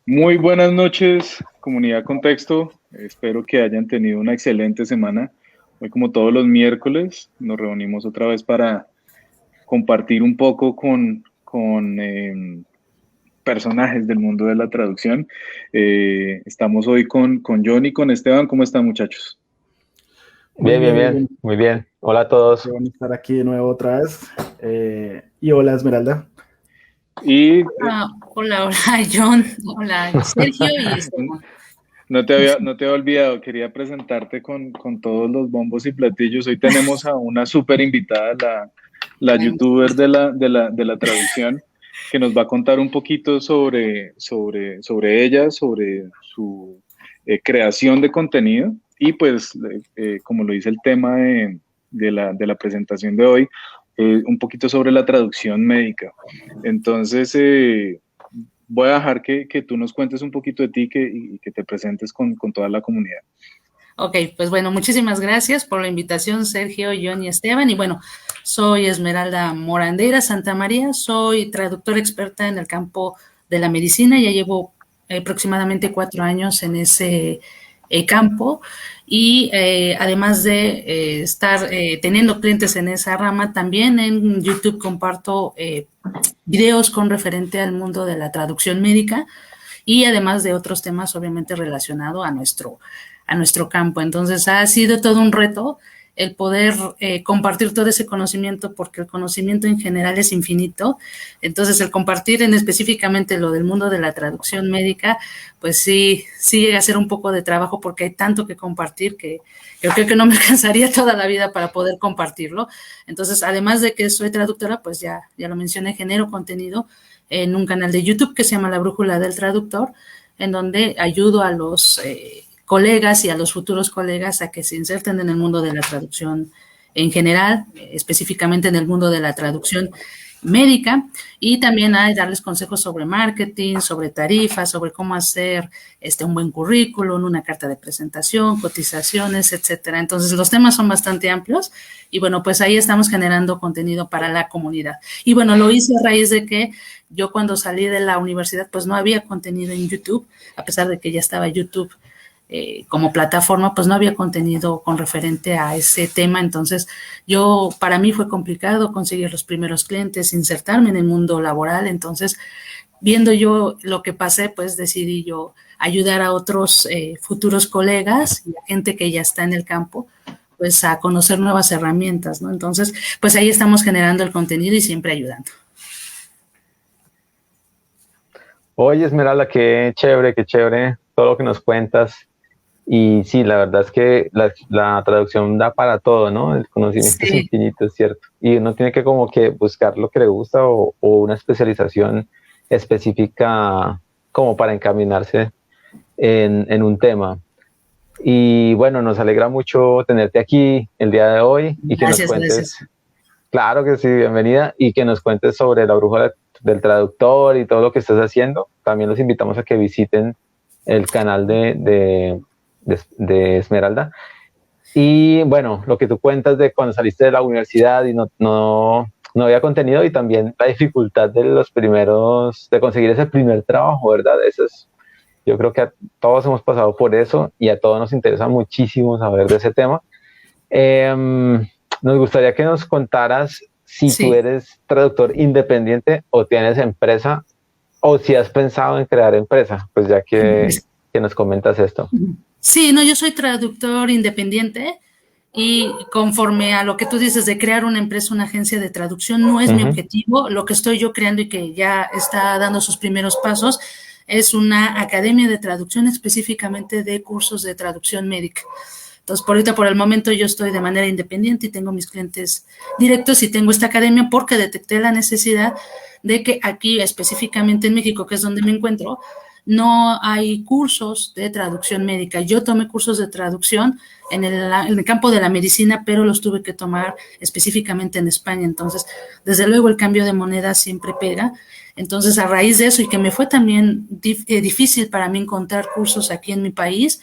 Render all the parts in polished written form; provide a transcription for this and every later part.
Muy buenas noches, comunidad Contexto. Espero que hayan tenido una excelente semana. Hoy, como todos los miércoles, nos reunimos otra vez para compartir un poco con personajes del mundo de la traducción. Estamos hoy con Johnny, con Esteban. ¿Cómo están, muchachos? Muy Bien, bien, bien, muy bien, bien. muy bien. Hola a todos. Qué bueno estar aquí de nuevo otra vez. Y hola, Esmeralda. Y Hola, hola, John. Hola, Sergio y Esteban. no te había olvidado, quería presentarte con todos los bombos y platillos. Hoy tenemos a una súper invitada, la youtuber de la traducción, que nos va a contar un poquito sobre ella, sobre su creación de contenido y pues, como lo dice el tema de la presentación de hoy, un poquito sobre la traducción médica. Entonces, voy a dejar que tú nos cuentes un poquito de ti y que te presentes con toda la comunidad. Ok, pues bueno, muchísimas gracias por la invitación, Sergio, John y Esteban. Y bueno, soy Esmeralda Morandera Santa María, soy traductora experta en el campo de la medicina, ya llevo aproximadamente 4 años en ese campo y además de estar teniendo clientes en esa rama, también en YouTube comparto videos con referente al mundo de la traducción médica y además de otros temas obviamente relacionados a nuestro campo. Entonces ha sido todo un reto el poder compartir todo ese conocimiento, porque el conocimiento en general es infinito. Entonces, el compartir en específicamente lo del mundo de la traducción médica, pues sí llega a ser un poco de trabajo, porque hay tanto que compartir que yo creo que no me alcanzaría toda la vida para poder compartirlo. Entonces, además de que soy traductora, pues ya lo mencioné, genero contenido en un canal de YouTube que se llama La Brújula del Traductor, en donde ayudo a los colegas y a los futuros colegas a que se inserten en el mundo de la traducción en general, específicamente en el mundo de la traducción médica, y también hay darles consejos sobre marketing, sobre tarifas, sobre cómo hacer un buen currículum, una carta de presentación, cotizaciones, etcétera. Entonces, los temas son bastante amplios y bueno, pues ahí estamos generando contenido para la comunidad. Y bueno, lo hice a raíz de que yo cuando salí de la universidad, pues no había contenido en YouTube, a pesar de que ya estaba YouTube como plataforma, pues no había contenido con referente a ese tema. Entonces, para mí fue complicado conseguir los primeros clientes, insertarme en el mundo laboral. Entonces, viendo yo lo que pasé, pues decidí yo ayudar a otros futuros colegas y a gente que ya está en el campo, pues a conocer nuevas herramientas, ¿no? Entonces, pues ahí estamos generando el contenido y siempre ayudando. Oye, Esmeralda, qué chévere todo lo que nos cuentas. Y sí, la verdad es que la traducción da para todo, ¿no? El conocimiento es Sí. infinito, es cierto. Y uno tiene que como que buscar lo que le gusta o una especialización específica como para encaminarse en un tema. Y bueno, nos alegra mucho tenerte aquí el día de hoy y que nos Gracias, cuentes. gracias. Claro que sí, bienvenida, y que nos cuentes sobre la brújula del traductor y todo lo que estás haciendo. También los invitamos a que visiten el canal de Esmeralda. Y bueno, lo que tú cuentas de cuando saliste de la universidad y no había contenido, y también la dificultad de conseguir ese primer trabajo, ¿verdad? Eso es, yo creo que todos hemos pasado por eso y a todos nos interesa muchísimo saber de ese tema. Nos gustaría que nos contaras si Sí. tú eres traductor independiente o tienes empresa, o si has pensado en crear empresa, pues ya que nos comentas esto. Sí, no, yo soy traductor independiente y conforme a lo que tú dices de crear una empresa, una agencia de traducción, no es mi objetivo. Lo que estoy yo creando y que ya está dando sus primeros pasos es una academia de traducción, específicamente de cursos de traducción médica. Entonces, por el momento yo estoy de manera independiente y tengo mis clientes directos y tengo esta academia porque detecté la necesidad de que aquí, específicamente en México, que es donde me encuentro, no hay cursos de traducción médica. Yo tomé cursos de traducción en el campo de la medicina, pero los tuve que tomar específicamente en España. Entonces, desde luego el cambio de moneda siempre pega. Entonces, a raíz de eso y que me fue también difícil para mí encontrar cursos aquí en mi país,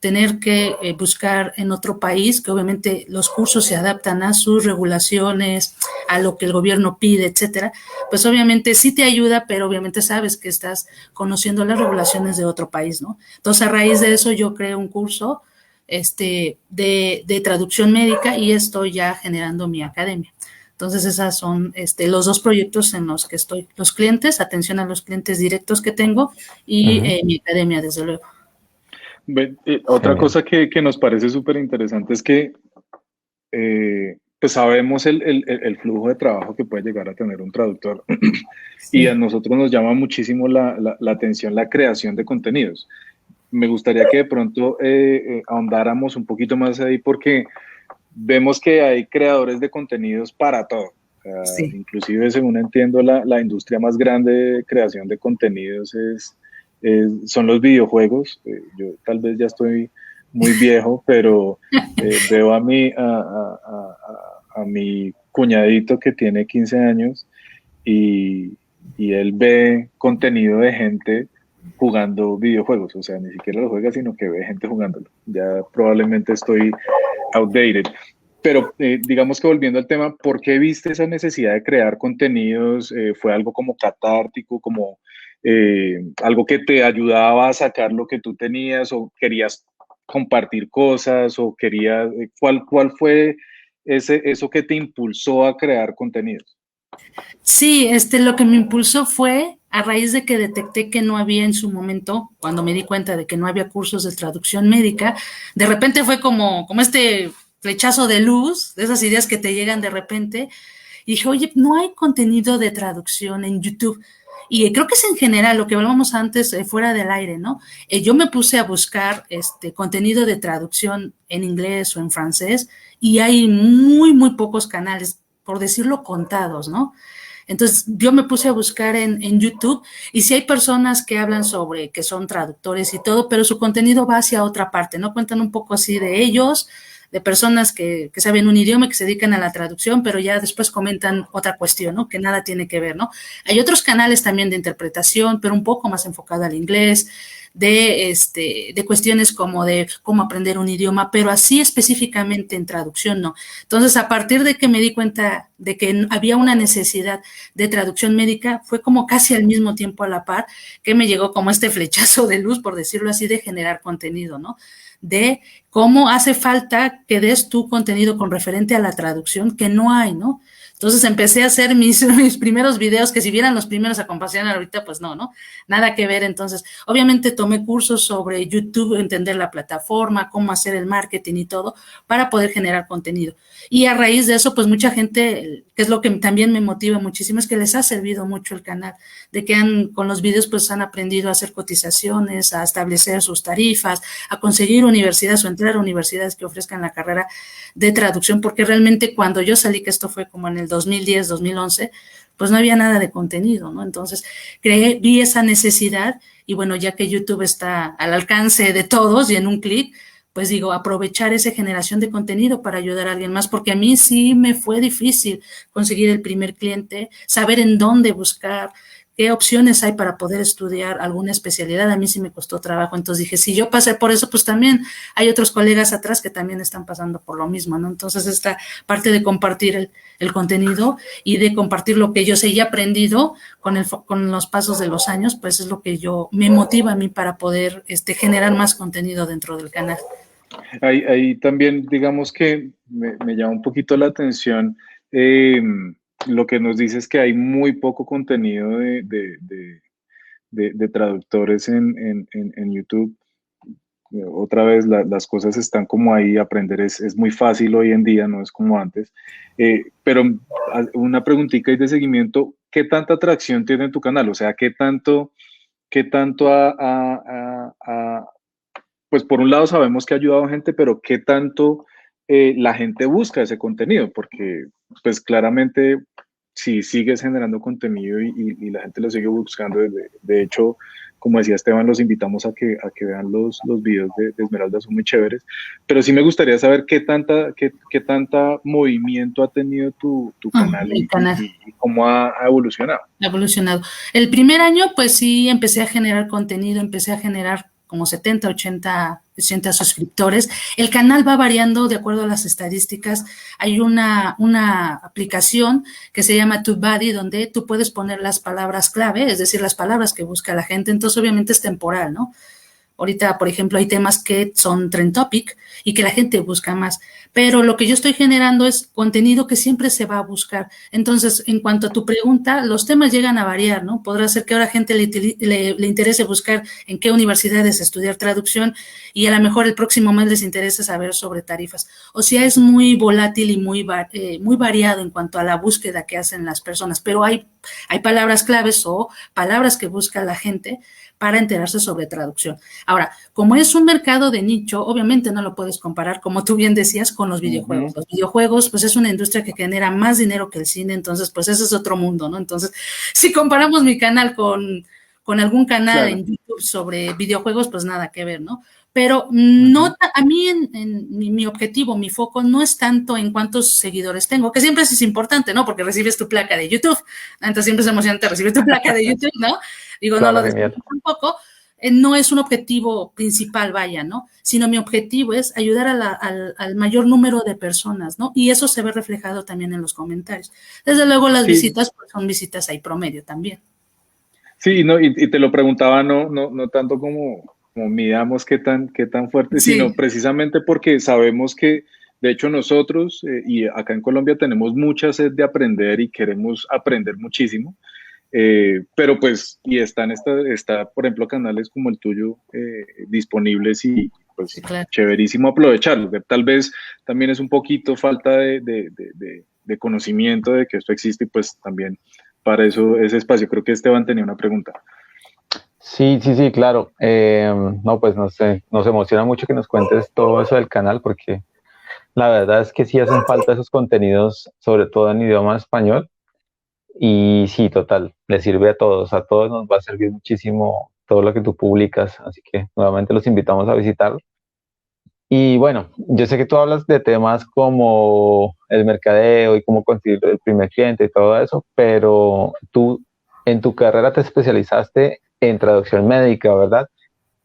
tener que buscar en otro país, que obviamente los cursos se adaptan a sus regulaciones, a lo que el gobierno pide, etcétera, pues obviamente sí te ayuda, pero obviamente sabes que estás conociendo las regulaciones de otro país, ¿no? Entonces, a raíz de eso, yo creé un curso de traducción médica y estoy ya generando mi academia. Entonces, esas son los dos proyectos en los que estoy. Los clientes, atención a los clientes directos que tengo y mi academia, desde luego. Otra cosa que nos parece súper interesante es que pues sabemos el flujo de trabajo que puede llegar a tener un traductor Sí. y a nosotros nos llama muchísimo la atención la creación de contenidos. Me gustaría que de pronto ahondáramos un poquito más ahí porque vemos que hay creadores de contenidos para todo. Sí. Inclusive, según entiendo, la industria más grande de creación de contenidos son los videojuegos. Yo tal vez ya estoy muy viejo, pero veo a mi cuñadito que tiene 15 años y él ve contenido de gente jugando videojuegos, o sea, ni siquiera lo juega, sino que ve gente jugándolo. Ya probablemente estoy outdated. Pero digamos que volviendo al tema, ¿por qué viste esa necesidad de crear contenidos? ¿Fue algo como catártico, como algo que te ayudaba a sacar lo que tú tenías o querías compartir cosas o querías, ¿cuál fue eso que te impulsó a crear contenidos? Sí, lo que me impulsó fue a raíz de que detecté que no había en su momento, cuando me di cuenta de que no había cursos de traducción médica, de repente fue como este flechazo de luz, de esas ideas que te llegan de repente, y dije, oye, no hay contenido de traducción en YouTube. Y creo que es en general lo que hablábamos antes fuera del aire, ¿no? Yo me puse a buscar contenido de traducción en inglés o en francés y hay muy, muy pocos canales, por decirlo contados, ¿no? Entonces yo me puse a buscar en YouTube y sí hay personas que hablan sobre que son traductores y todo, pero su contenido va hacia otra parte, ¿no? Cuentan un poco así de ellos, de personas que saben un idioma y que se dedican a la traducción, pero ya después comentan otra cuestión, ¿no? Que nada tiene que ver, ¿no? Hay otros canales también de interpretación, pero un poco más enfocado al inglés, de cuestiones como de cómo aprender un idioma, pero así específicamente en traducción no. Entonces, a partir de que me di cuenta de que había una necesidad de traducción médica, fue como casi al mismo tiempo a la par que me llegó como este flechazo de luz, por decirlo así, de generar contenido, ¿no? De cómo hace falta que des tu contenido con referente a la traducción, que no hay, ¿no? Entonces empecé a hacer mis primeros videos, que si vieran los primeros a comparación ahorita, pues no, nada que ver. Entonces, obviamente tomé cursos sobre YouTube, entender la plataforma, cómo hacer el marketing y todo, para poder generar contenido. Y a raíz de eso, pues mucha gente, que es lo que también me motiva muchísimo, es que les ha servido mucho el canal, de que con los videos pues han aprendido a hacer cotizaciones, a establecer sus tarifas, a conseguir universidades o entrar a universidades que ofrezcan la carrera de traducción, porque realmente cuando yo salí, que esto fue como en el 2010, 2011, pues no había nada de contenido, ¿no? Entonces vi esa necesidad y bueno, ya que YouTube está al alcance de todos y en un clic, pues digo, aprovechar esa generación de contenido para ayudar a alguien más, porque a mí sí me fue difícil conseguir el primer cliente, saber en dónde buscar, qué opciones hay para poder estudiar alguna especialidad. A mí sí me costó trabajo, entonces dije, si yo pasé por eso, pues también hay otros colegas atrás que también están pasando por lo mismo, ¿no? Entonces esta parte de compartir el contenido y de compartir lo que yo sé y he aprendido con los pasos de los años, pues es lo que me motiva a mí para poder generar más contenido dentro del canal. Ahí también, digamos que me llama un poquito la atención lo que nos dice es que hay muy poco contenido de traductores en YouTube. Otra vez, las cosas están como ahí, aprender es muy fácil hoy en día, no es como antes. Pero una preguntita y de seguimiento, ¿qué tanta atracción tiene tu canal? O sea, ¿qué tanto pues por un lado sabemos que ha ayudado a gente, pero ¿qué tanto la gente busca ese contenido? Porque pues claramente si sigues generando contenido y la gente lo sigue buscando, de hecho, como decía Esteban, los invitamos a que vean los videos de Esmeralda, son muy chéveres, pero sí me gustaría saber qué tanta movimiento ha tenido tu canal, y cómo ha evolucionado. Ha evolucionado. El primer año, pues sí, empecé a generar contenido, empecé a generar como 70, 80 suscriptores. El canal va variando de acuerdo a las estadísticas. Hay una aplicación que se llama TubeBuddy, donde tú puedes poner las palabras clave, es decir, las palabras que busca la gente. Entonces, obviamente es temporal, ¿no? Ahorita, por ejemplo, hay temas que son trend topic y que la gente busca más, pero lo que yo estoy generando es contenido que siempre se va a buscar. Entonces, en cuanto a tu pregunta, los temas llegan a variar, ¿no? Podrá ser que ahora a gente le interese buscar en qué universidades estudiar traducción y a lo mejor el próximo mes les interese saber sobre tarifas. O sea, es muy volátil y muy variado en cuanto a la búsqueda que hacen las personas, pero hay palabras claves o palabras que busca la gente para enterarse sobre traducción. Ahora, como es un mercado de nicho, obviamente no lo puedes comparar, como tú bien decías, con los videojuegos. Los videojuegos, pues es una industria que genera más dinero que el cine, entonces, pues ese es otro mundo, ¿no? Entonces, si comparamos mi canal con algún canal en YouTube sobre videojuegos, pues nada que ver, ¿no? Pero no, a mí en mi objetivo, mi foco no es tanto en cuántos seguidores tengo, que siempre es importante, ¿no? Porque recibes tu placa de YouTube, entonces siempre es emocionante recibir tu placa de YouTube, ¿no? Digo, claro, no lo desconozco tampoco, no es un objetivo principal, vaya, ¿no? Sino mi objetivo es ayudar al mayor número de personas, ¿no? Y eso se ve reflejado también en los comentarios. Desde luego las visitas, pues son visitas ahí promedio también. Sí, no, y te lo preguntaba no tanto como midamos qué tan fuerte, sino precisamente porque sabemos que, de hecho, nosotros y acá en Colombia tenemos mucha sed de aprender y queremos aprender muchísimo, pero pues, y está, por ejemplo, canales como el tuyo disponibles y pues sí, claro, chéverísimo aprovecharlo. Tal vez también es un poquito falta de conocimiento de que esto existe y pues también para eso ese espacio. Creo que Esteban tenía una pregunta. Sí, claro. No, pues no sé, nos emociona mucho que nos cuentes todo eso del canal, porque la verdad es que sí hacen falta esos contenidos, sobre todo en idioma español. Y sí, total, le sirve a todos nos va a servir muchísimo todo lo que tú publicas, así que nuevamente los invitamos a visitarlo. Y bueno, yo sé que tú hablas de temas como el mercadeo y cómo conseguir el primer cliente y todo eso, pero tú en tu carrera te especializaste en traducción médica, ¿verdad?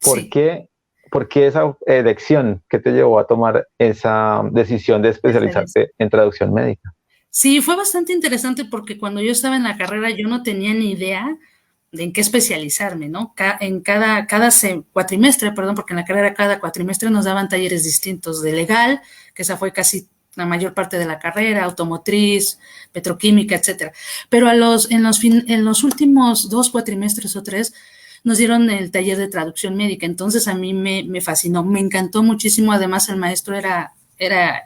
¿Por qué esa elección? ¿Qué te llevó a tomar esa decisión de especializarte en traducción médica? Sí, fue bastante interesante porque cuando yo estaba en la carrera yo no tenía ni idea de en qué especializarme, ¿no? En cada cuatrimestre, porque en la carrera cada cuatrimestre nos daban talleres distintos de legal, que esa fue casi la mayor parte de la carrera, automotriz, petroquímica, etcétera. Pero en los últimos 2 cuatrimestres o 3 nos dieron el taller de traducción médica, entonces a mí me fascinó, me encantó muchísimo, además el maestro era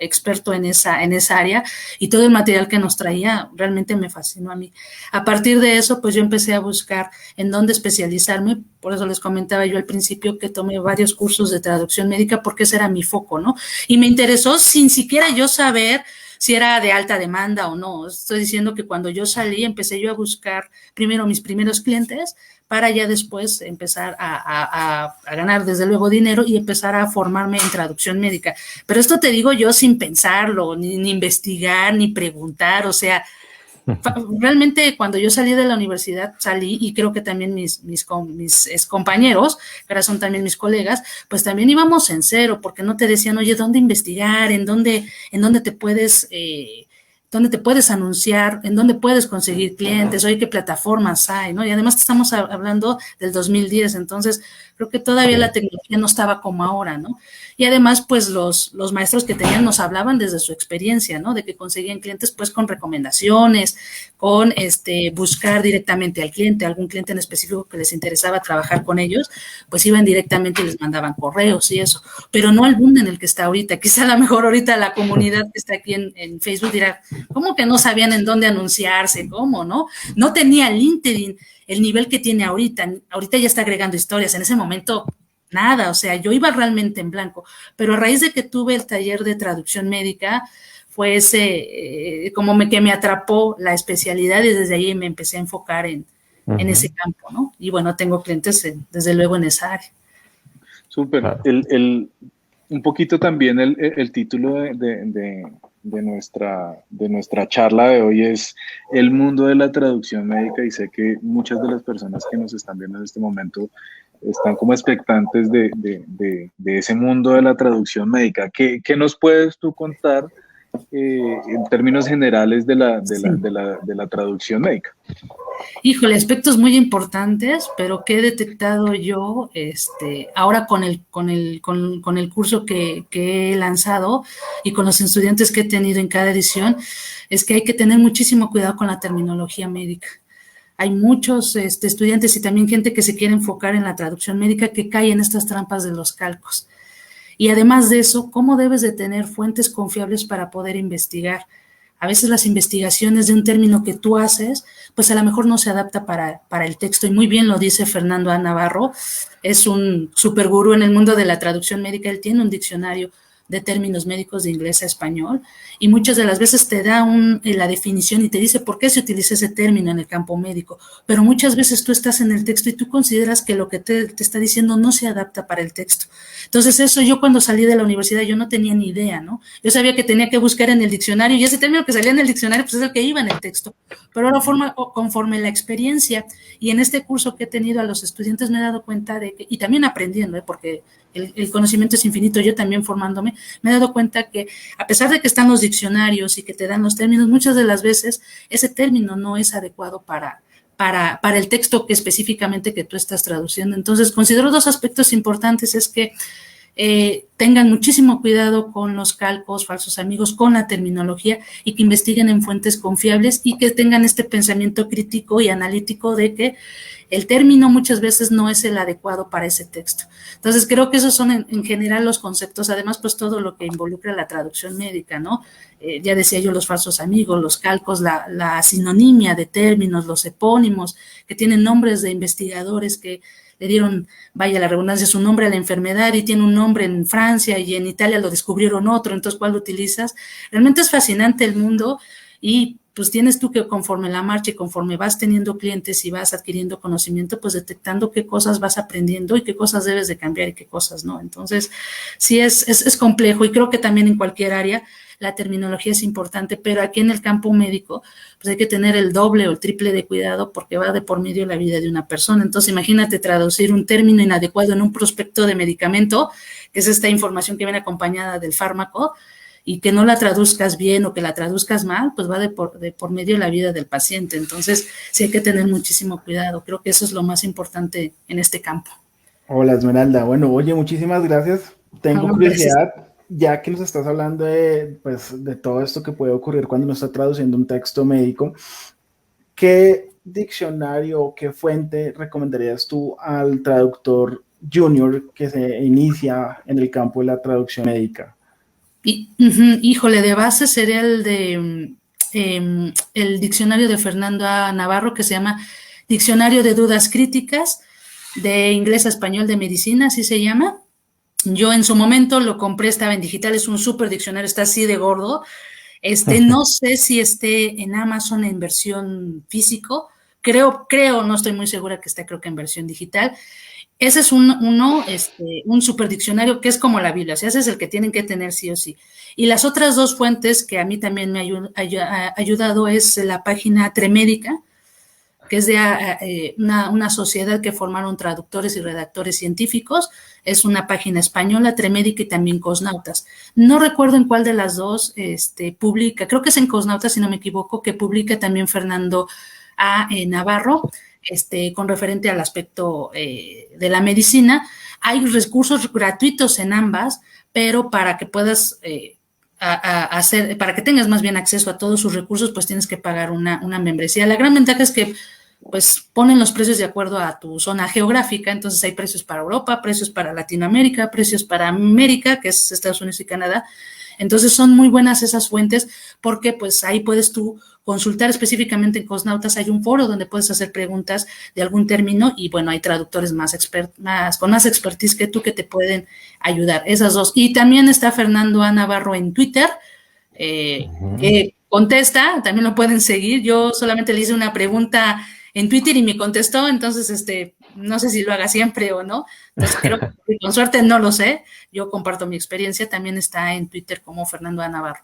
experto en esa área y todo el material que nos traía realmente me fascinó a mí. A partir de eso, pues yo empecé a buscar en dónde especializarme, por eso les comentaba yo al principio que tomé varios cursos de traducción médica porque ese era mi foco, ¿no? Y me interesó sin siquiera yo saber si era de alta demanda o no. Estoy diciendo que cuando yo salí empecé yo a buscar primero mis primeros clientes para ya después empezar a ganar desde luego dinero y empezar a formarme en traducción médica. Pero esto te digo yo sin pensarlo, ni investigar, ni preguntar, o sea, realmente cuando yo salí de la universidad, salí y creo que también mis compañeros, que ahora son también mis colegas, pues también íbamos en cero, porque no te decían, oye, ¿dónde investigar? ¿En dónde te puedes anunciar? ¿En dónde puedes conseguir clientes? Oye, ¿qué plataformas hay? ¿No? Y además estamos hablando del 2010, entonces creo que todavía la tecnología no estaba como ahora, ¿no? Y además, pues los maestros que tenían nos hablaban desde su experiencia, ¿no? De que conseguían clientes pues con recomendaciones, con buscar directamente al cliente, algún cliente en específico que les interesaba trabajar con ellos, pues iban directamente y les mandaban correos y eso, pero no al mundo en el que está ahorita. Quizá a lo mejor ahorita la comunidad que está aquí en Facebook dirá, ¿cómo que no sabían en dónde anunciarse? ¿Cómo, no? No tenía LinkedIn el nivel que tiene ahorita. Ahorita ya está agregando historias. En ese momento, nada. O sea, yo iba realmente en blanco. Pero a raíz de que tuve el taller de traducción médica, fue que me atrapó la especialidad y desde ahí me empecé a enfocar en ese campo, ¿no? Y bueno, tengo clientes desde luego en esa área. Súper. Claro. Un poquito también el título de de nuestra charla de hoy es el mundo de la traducción médica, y sé que muchas de las personas que nos están viendo en este momento están como expectantes de ese mundo de la traducción médica. ¿Qué nos puedes tú contar en términos generales de la traducción médica? Híjole, aspectos muy importantes, pero que he detectado yo ahora con el curso que he lanzado y con los estudiantes que he tenido en cada edición, es que hay que tener muchísimo cuidado con la terminología médica. Hay muchos estudiantes y también gente que se quiere enfocar en la traducción médica que cae en estas trampas de los calcos. Y además de eso, ¿cómo debes de tener fuentes confiables para poder investigar? A veces las investigaciones de un término que tú haces, pues a lo mejor no se adapta para el texto. Y muy bien lo dice Fernando A. Navarro, es un supergurú en el mundo de la traducción médica. Él tiene un diccionario de términos médicos de inglés a español, y muchas de las veces te da la definición y te dice por qué se utiliza ese término en el campo médico, pero muchas veces tú estás en el texto y tú consideras que lo que te está diciendo no se adapta para el texto. Entonces eso, yo cuando salí de la universidad yo no tenía ni idea, ¿no? Yo sabía que tenía que buscar en el diccionario, y ese término que salía en el diccionario pues es el que iba en el texto, pero ahora conforme la experiencia y en este curso que he tenido a los estudiantes me he dado cuenta de que, y también aprendiendo, porque el conocimiento es infinito, yo también formándome, me he dado cuenta que a pesar de que están los diccionarios y que te dan los términos, muchas de las veces ese término no es adecuado para el texto que específicamente que tú estás traduciendo. Entonces, considero dos aspectos importantes, es que tengan muchísimo cuidado con los calcos, falsos amigos, con la terminología, y que investiguen en fuentes confiables y que tengan este pensamiento crítico y analítico de que el término muchas veces no es el adecuado para ese texto. Entonces, creo que esos son en general los conceptos, además, pues todo lo que involucra la traducción médica, ¿no? Ya decía yo, los falsos amigos, los calcos, la sinonimia de términos, los epónimos, que tienen nombres de investigadores que le dieron, vaya la redundancia, su nombre a la enfermedad y tiene un nombre en Francia y en Italia lo descubrieron otro, entonces ¿cuál lo utilizas? Realmente es fascinante el mundo, y pues tienes tú que, conforme la marcha y conforme vas teniendo clientes y vas adquiriendo conocimiento, pues detectando qué cosas vas aprendiendo y qué cosas debes de cambiar y qué cosas no. Entonces, sí es complejo, y creo que también en cualquier área la terminología es importante, pero aquí en el campo médico, pues hay que tener el doble o el triple de cuidado, porque va de por medio la vida de una persona. Entonces, imagínate traducir un término inadecuado en un prospecto de medicamento, que es esta información que viene acompañada del fármaco, y que no la traduzcas bien o que la traduzcas mal, pues va de por medio la vida del paciente. Entonces, sí hay que tener muchísimo cuidado. Creo que eso es lo más importante en este campo. Hola, Esmeralda. Bueno, oye, muchísimas gracias. Tengo curiosidad, ya que nos estás hablando pues, de todo esto que puede ocurrir cuando uno está traduciendo un texto médico. ¿Qué diccionario o qué fuente recomendarías tú al traductor junior que se inicia en el campo de la traducción médica? Híjole, de base sería el diccionario de Fernando A. Navarro, que se llama Diccionario de Dudas Críticas de Inglés a Español de Medicina, así se llama. Yo en su momento lo compré, estaba en digital, es un súper diccionario, está así de gordo. No sé si esté en Amazon en versión físico, creo, no estoy muy segura que esté, creo que en versión digital. Ese es un super diccionario que es como la Biblia, o sea, ese es el que tienen que tener sí o sí. Y las otras dos fuentes que a mí también me ha ayudado es la página Tremédica, que es de una sociedad que formaron traductores y redactores científicos. Es una página española, Tremédica, y también Cosnautas. No recuerdo en cuál de las dos publica, creo que es en Cosnautas, si no me equivoco, que publica también Fernando A. Navarro, con referente al aspecto de la medicina. Hay recursos gratuitos en ambas, pero para que puedas para que tengas más bien acceso a todos sus recursos, pues tienes que pagar una membresía. La gran ventaja es que pues ponen los precios de acuerdo a tu zona geográfica, entonces hay precios para Europa, precios para Latinoamérica, precios para América, que es Estados Unidos y Canadá. Entonces son muy buenas esas fuentes, porque pues ahí puedes tú consultar específicamente en Cosnautas, hay un foro donde puedes hacer preguntas de algún término, y bueno, hay traductores con más expertise que tú que te pueden ayudar, esas dos. Y también está Fernando A. Navarro en Twitter, que contesta, también lo pueden seguir. Yo solamente le hice una pregunta en Twitter y me contestó, entonces no sé si lo haga siempre o no, entonces creo que con suerte no lo sé, yo comparto mi experiencia, también está en Twitter como Fernando A. Navarro.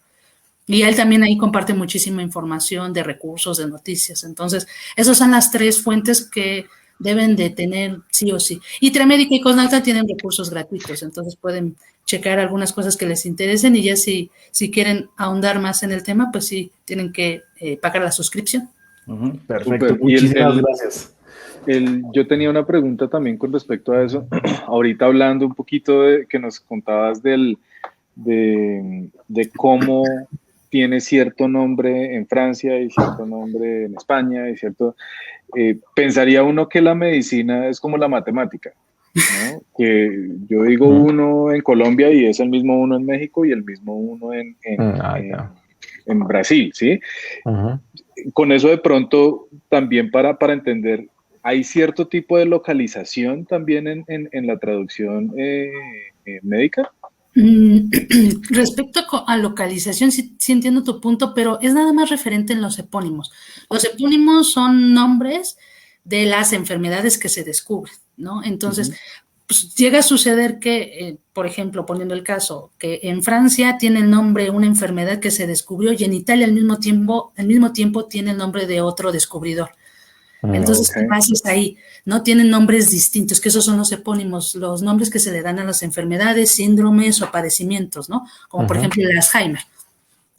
Y él también ahí comparte muchísima información de recursos, de noticias. Entonces, esas son las tres fuentes que deben de tener sí o sí. Y Tremédica y Cosnalta tienen recursos gratuitos, entonces pueden checar algunas cosas que les interesen y ya si quieren ahondar más en el tema, pues sí, tienen que pagar la suscripción. Perfecto, Súper. muchísimas gracias. Yo tenía una pregunta también con respecto a eso. Ahorita hablando un poquito de que nos contabas de cómo tiene cierto nombre en Francia y cierto nombre en España y cierto... pensaría uno que la medicina es como la matemática, ¿no? Que yo digo uno en Colombia y es el mismo uno en México y el mismo uno en Brasil, ¿sí? Con eso de pronto también para entender, ¿hay cierto tipo de localización también en la traducción médica? Respecto a localización, sí entiendo tu punto, pero es nada más referente en los epónimos. Los epónimos son nombres de las enfermedades que se descubren, ¿no? Entonces, pues, llega a suceder que, por ejemplo, poniendo el caso, que en Francia tiene el nombre una enfermedad que se descubrió y en Italia al mismo tiempo tiene el nombre de otro descubridor. Entonces, ¿qué haces ahí? ¿No? Tienen nombres distintos, que esos son los epónimos, los nombres que se le dan a las enfermedades, síndromes o padecimientos, ¿no? Como por ejemplo el Alzheimer.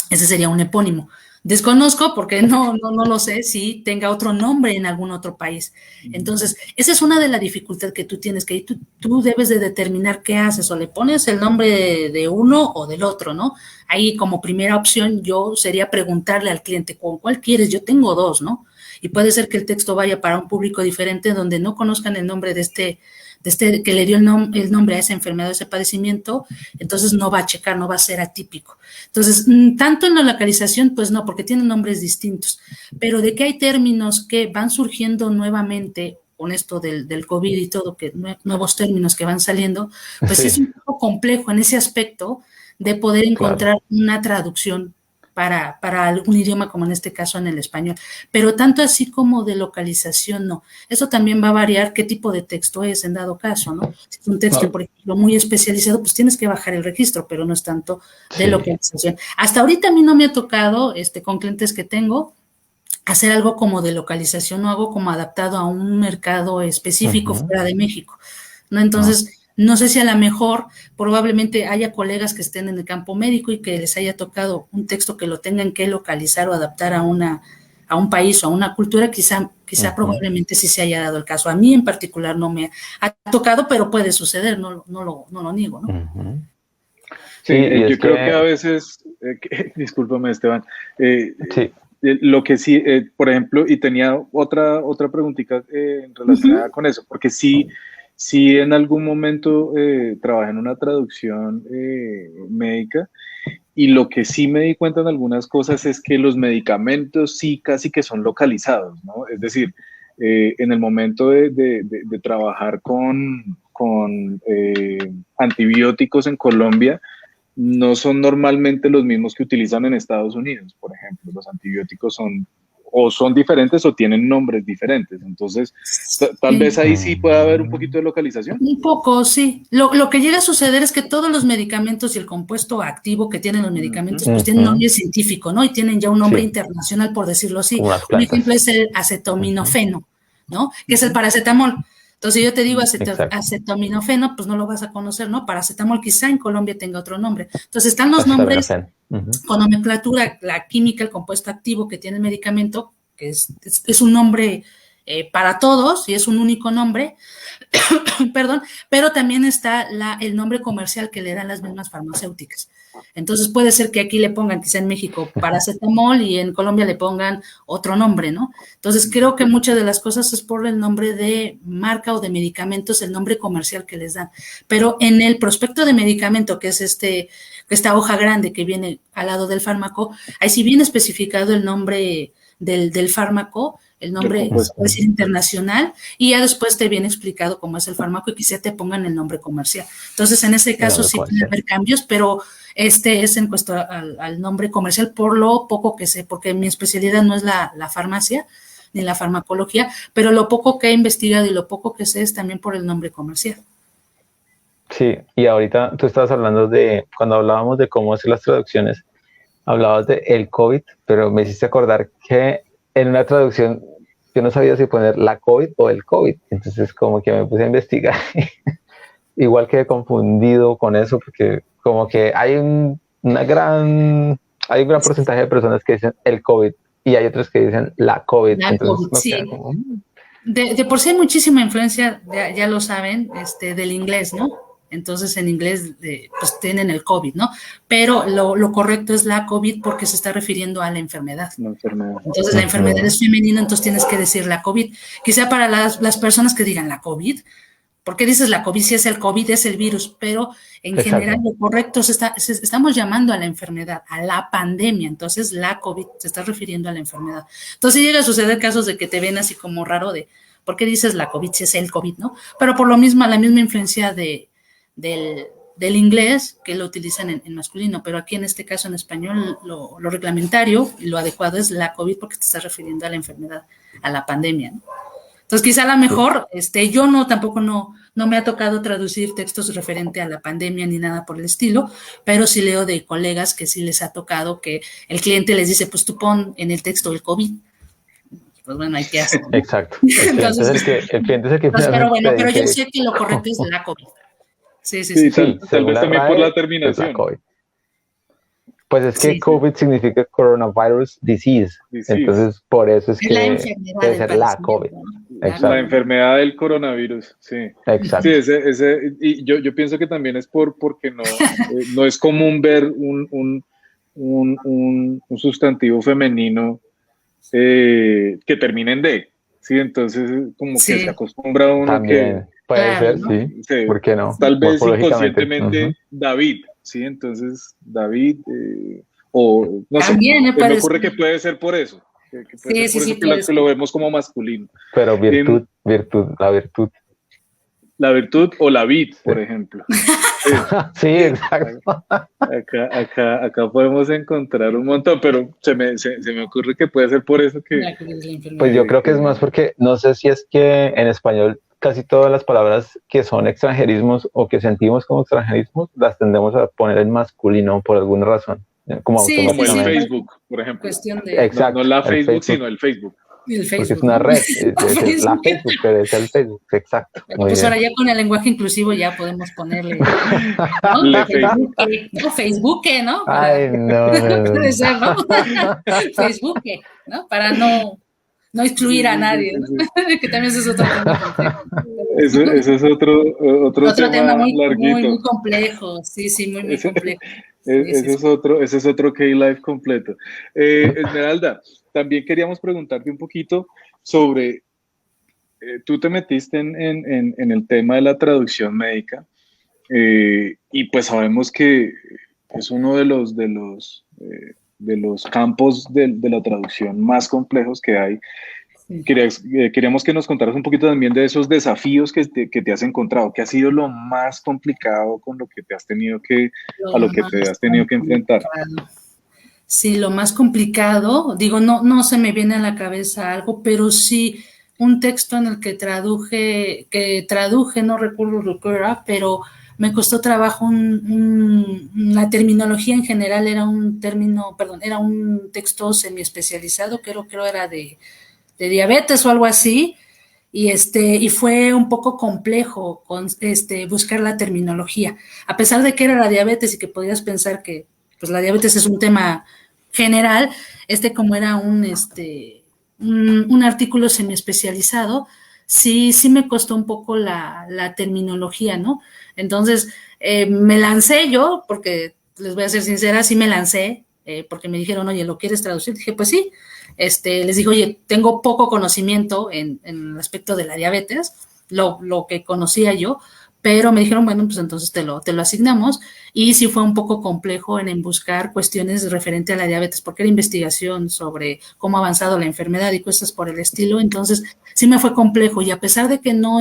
Ese sería un epónimo. Desconozco, porque no lo sé, si tenga otro nombre en algún otro país. Entonces, esa es una de las dificultades que tú tienes, que tú debes de determinar qué haces, o le pones el nombre de uno o del otro, ¿no? Ahí como primera opción yo sería preguntarle al cliente, ¿con cuál quieres? Yo tengo dos, ¿no? Y puede ser que el texto vaya para un público diferente donde no conozcan el nombre de este que le dio el nombre a esa enfermedad, a ese padecimiento, entonces no va a checar, no va a ser atípico. Entonces, tanto en la localización, pues no, porque tienen nombres distintos, pero de que hay términos que van surgiendo nuevamente con esto del COVID y todo, que nuevos términos que van saliendo, pues sí es un poco complejo en ese aspecto de poder encontrar una traducción para algún idioma, como en este caso en el español, pero tanto así como de localización, no. Eso también va a variar qué tipo de texto es en dado caso, ¿no? Si es un texto, por ejemplo, muy especializado, pues tienes que bajar el registro, pero no es tanto de localización. Hasta ahorita a mí no me ha tocado, con clientes que tengo, hacer algo como de localización o algo como adaptado a un mercado específico fuera de México, ¿no? Entonces... No sé si a lo mejor probablemente haya colegas que estén en el campo médico y que les haya tocado un texto que lo tengan que localizar o adaptar a un país o a una cultura, quizá probablemente sí se haya dado el caso. A mí en particular no me ha tocado, pero puede suceder, no lo niego, ¿no? Sí, yo creo que a veces, discúlpame Esteban, lo que sí, por ejemplo, y tenía otra preguntita relacionada con eso, porque sí en algún momento trabajé en una traducción médica y lo que sí me di cuenta en algunas cosas es que los medicamentos sí casi que son localizados, ¿no? Es decir, en el momento de trabajar con antibióticos en Colombia, no son normalmente los mismos que utilizan en Estados Unidos, por ejemplo. Los antibióticos son diferentes o tienen nombres diferentes. Entonces, tal vez ahí sí pueda haber un poquito de localización. Un poco, sí. Lo que llega a suceder es que todos los medicamentos y el compuesto activo que tienen los medicamentos, pues tienen nombre científico, ¿no? Y tienen ya un nombre internacional, por decirlo así. Un ejemplo es el acetaminofeno, ¿no? Que es el paracetamol. Entonces, yo te digo acetaminofeno, pues no lo vas a conocer, ¿no? Paracetamol quizá en Colombia tenga otro nombre. Entonces, están los nombres con nomenclatura, la química, el compuesto activo que tiene el medicamento, que es un nombre para todos y es un único nombre, perdón, pero también está el nombre comercial que le dan las mismas farmacéuticas. Entonces puede ser que aquí le pongan, quizá en México, paracetamol y en Colombia le pongan otro nombre, ¿no? Entonces creo que muchas de las cosas es por el nombre de marca o de medicamentos, el nombre comercial que les dan. Pero en el prospecto de medicamento, que es esta hoja grande que viene al lado del fármaco, ahí sí viene especificado el nombre del fármaco, el nombre puede ser internacional, y ya después te viene explicado cómo es el fármaco y quizá te pongan el nombre comercial. Entonces, en ese caso sí puede haber cambios, pero es en cuanto al nombre comercial, por lo poco que sé, porque mi especialidad no es la farmacia ni la farmacología, pero lo poco que he investigado y lo poco que sé es también por el nombre comercial. Sí, y ahorita tú estabas hablando cuando hablábamos de cómo hacer las traducciones, hablabas de el COVID, pero me hiciste acordar que en una traducción yo no sabía si poner la COVID o el COVID, entonces como que me puse a investigar. Igual quedé confundido con eso porque como que hay un gran porcentaje de personas que dicen el COVID y hay otros que dicen la COVID. La Entonces COVID, sí. De por sí hay muchísima influencia, ya lo saben, del inglés, ¿no? Entonces en inglés pues tienen el COVID, ¿no? Pero lo correcto es la COVID porque se está refiriendo a la enfermedad. Entonces la enfermedad es femenina, entonces tienes que decir la COVID. Quizá para las personas que digan la COVID, ¿por qué dices la COVID? Si es el COVID, es el virus, pero en general lo correcto estamos llamando a la enfermedad, a la pandemia, entonces la COVID se está refiriendo a la enfermedad. Entonces llega a suceder casos de que te ven así como raro de, ¿por qué dices la COVID si es el COVID, no? Pero por lo mismo, la misma influencia del inglés que lo utilizan en masculino, pero aquí en este caso en español lo reglamentario y lo adecuado es la COVID porque te estás refiriendo a la enfermedad, a la pandemia, ¿no? Entonces, quizá a lo mejor, yo tampoco me ha tocado traducir textos referente a la pandemia ni nada por el estilo, pero sí leo de colegas que sí les ha tocado que el cliente les dice, pues tú pon en el texto el COVID. Pues bueno, hay que hacer. Exacto. Entonces, el cliente es el que pero bueno, pero yo sé que lo correcto es la COVID. Sí. Tal vez también por la terminación. Pues es que COVID significa Coronavirus Disease. Entonces, por eso es que debe ser la COVID. Exacto. La enfermedad del coronavirus, sí. Exacto. Sí, y yo pienso que también es porque no es común ver un sustantivo femenino que termine en D, ¿sí? Entonces, como que se acostumbra uno también, que... puede ser, ¿no? Sí. ¿Por qué no? Tal vez inconscientemente David, ¿sí? Entonces, David, o no también sé, me ocurre que puede ser por eso. Que lo vemos como masculino. Pero la virtud. La virtud o la vid, por ejemplo. Sí, exacto. Acá podemos encontrar un montón, pero se me ocurre que puede ser por eso que... Pues yo creo que es más porque no sé si es que en español casi todas las palabras que son extranjerismos o que sentimos como extranjerismos las tendemos a poner en masculino por alguna razón. Como el Facebook, por ejemplo. Exacto, no la Facebook, sino el Facebook. El Facebook, porque es una red, es la Facebook, pero es el Facebook, exacto. Pues ahora ya con el lenguaje inclusivo ya podemos ponerle, ¿no? Facebook, ¿no? Ay, no. Puede ser, ¿no? Facebook, ¿no? Para no excluir a nadie, ¿no? Que también es otro tema. Eso es otro tema muy larguito. Muy complejo, sí, muy complejo. Ese es otro K-Life completo. Esmeralda, también queríamos preguntarte un poquito sobre, tú te metiste en el tema de la traducción médica y pues sabemos que es uno de los campos de la traducción más complejos que hay. Queríamos que nos contaras un poquito también de esos desafíos que te has encontrado. ¿Qué ha sido lo más complicado con lo que te has tenido que enfrentar? Sí, lo más complicado, digo, no se me viene a la cabeza algo, pero sí un texto en el que traduje, no recuerdo lo que era, pero me costó trabajo la terminología en general, era un texto semi-especializado, creo era de diabetes o algo así, y fue un poco complejo buscar la terminología, a pesar de que era la diabetes y que podías pensar que pues la diabetes es un tema general, como era un artículo semi-especializado, sí me costó un poco la terminología, ¿no? Entonces, me lancé yo, porque les voy a ser sincera, sí me lancé, porque me dijeron, oye, ¿lo quieres traducir? Dije, pues sí. Les digo, oye, tengo poco conocimiento en el aspecto de la diabetes, lo que conocía yo, pero me dijeron, bueno, pues entonces te lo asignamos, y sí fue un poco complejo en buscar cuestiones referente a la diabetes, porque era investigación sobre cómo ha avanzado la enfermedad y cosas por el estilo, entonces sí me fue complejo, y a pesar de que no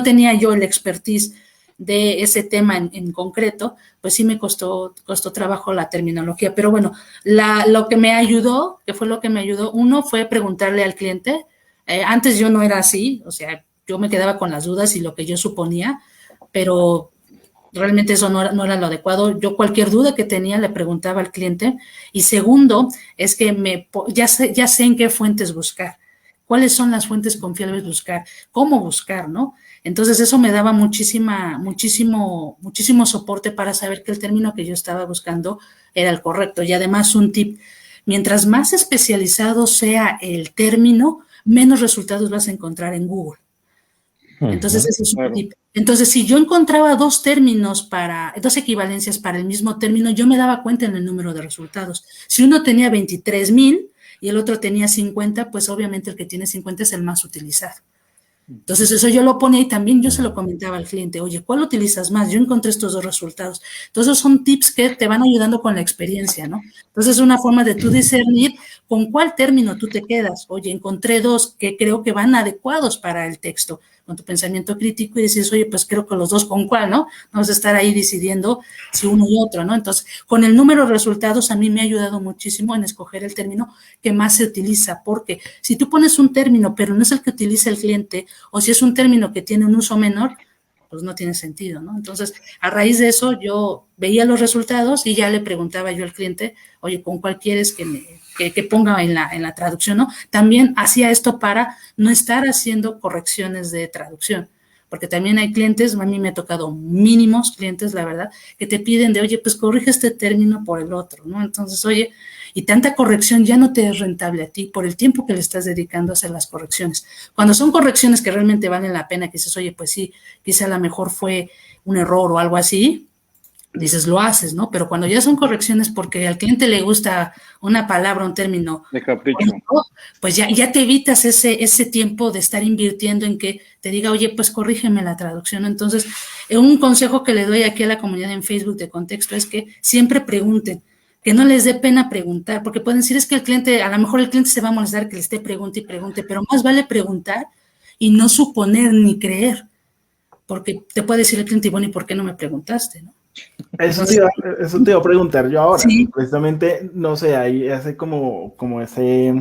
tenía yo el expertise de ese tema en concreto, pues sí me costó trabajo la terminología, pero bueno, lo que me ayudó, uno fue preguntarle al cliente, antes yo no era así, o sea, yo me quedaba con las dudas y lo que yo suponía, pero realmente eso no era lo adecuado. Yo cualquier duda que tenía le preguntaba al cliente. Y segundo, es que ya sé en qué fuentes buscar, cuáles son las fuentes confiables buscar, cómo buscar, ¿no? Entonces eso me daba muchísimo soporte para saber que el término que yo estaba buscando era el correcto. Y además un tip, mientras más especializado sea el término, menos resultados vas a encontrar en Google. Entonces ese es un tip. Entonces, si yo encontraba dos equivalencias para el mismo término, yo me daba cuenta en el número de resultados. Si uno tenía 23,000 y el otro tenía 50, pues obviamente el que tiene 50 es el más utilizado. Entonces eso yo lo ponía y también yo se lo comentaba al cliente, oye, ¿cuál utilizas más? Yo encontré estos dos resultados. Entonces son tips que te van ayudando con la experiencia, ¿no? Entonces es una forma de tú discernir con cuál término tú te quedas. Oye, encontré dos que creo que van adecuados para el texto, con tu pensamiento crítico y dices, oye, pues creo que los dos con cuál, ¿no? Vamos a estar ahí decidiendo si uno y otro, ¿no? Entonces, con el número de resultados a mí me ha ayudado muchísimo en escoger el término que más se utiliza, porque si tú pones un término, pero no es el que utiliza el cliente, o si es un término que tiene un uso menor, pues no tiene sentido, ¿no? Entonces, a raíz de eso, yo veía los resultados y ya le preguntaba yo al cliente, oye, ¿con cuál quieres que ponga en la traducción, ¿no? También hacía esto para no estar haciendo correcciones de traducción, porque también hay clientes, a mí me ha tocado mínimos clientes, la verdad, que te piden de, oye, pues corrige este término por el otro, ¿no? Entonces, oye, y tanta corrección ya no te es rentable a ti por el tiempo que le estás dedicando a hacer las correcciones. Cuando son correcciones que realmente valen la pena, que dices, oye, pues sí, quizá a lo mejor fue un error o algo así, dices, lo haces, ¿no? Pero cuando ya son correcciones porque al cliente le gusta una palabra, un término, de capricho, pues ya te evitas ese tiempo de estar invirtiendo en que te diga, oye, pues corrígeme la traducción. Entonces, un consejo que le doy aquí a la comunidad en Facebook de Contexto es que siempre pregunten, que no les dé pena preguntar, porque pueden decir, es que el cliente, a lo mejor el cliente se va a molestar que le esté pregunte y pregunte, pero más vale preguntar y no suponer ni creer, porque te puede decir el cliente, bueno, ¿y por qué no me preguntaste, no? Eso te iba a preguntar yo ahora. Sí. Precisamente, no sé, hay ese como ese,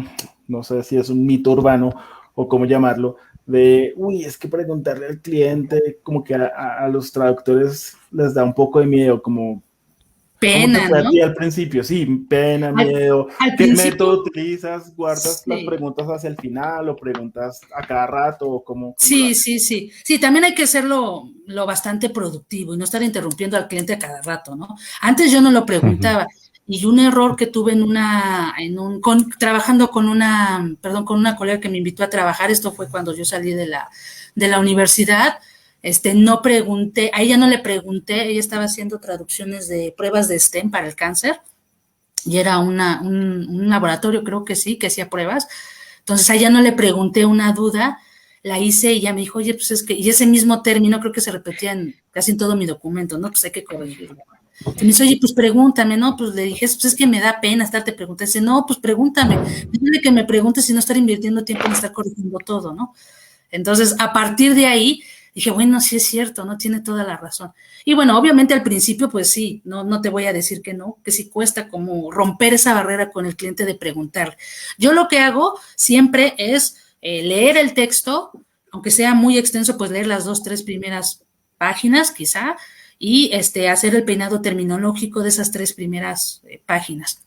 no sé si es un mito urbano o cómo llamarlo, de, uy, es que preguntarle al cliente, como que a los traductores les da un poco de miedo, como pena, ¿no? ¿no? Al principio, sí, pena, miedo. ¿Qué método utilizas? ¿Guardas las preguntas hacia el final o preguntas a cada rato? O cómo sí. Sí, también hay que hacerlo lo bastante productivo y no estar interrumpiendo al cliente a cada rato, ¿no? Antes yo no lo preguntaba y un error que tuve trabajando con una colega que me invitó a trabajar, esto fue cuando yo salí de la universidad. No pregunté, a ella no le pregunté, ella estaba haciendo traducciones de pruebas de STEM para el cáncer y era un laboratorio, creo que sí, que hacía pruebas. Entonces a ella no le pregunté una duda, la hice y ella me dijo, oye, pues es que, y ese mismo término creo que se repetía casi en todo mi documento, ¿no? Pues hay que corregirlo. Y me dice, oye, pues pregúntame, ¿no? Pues le dije, pues es que me da pena estarte preguntando. Dice, no, pues pregúntame. Dile que me preguntes y no estar invirtiendo tiempo en estar corrigiendo todo, ¿no? Entonces, a partir de ahí, dije, bueno, sí es cierto, no tiene toda la razón. Y bueno, obviamente al principio, pues sí, no te voy a decir que no, que sí cuesta como romper esa barrera con el cliente de preguntar. Yo lo que hago siempre es leer el texto, aunque sea muy extenso, pues leer las 2, 3 primeras páginas, quizá, y hacer el peinado terminológico de esas 3 primeras páginas.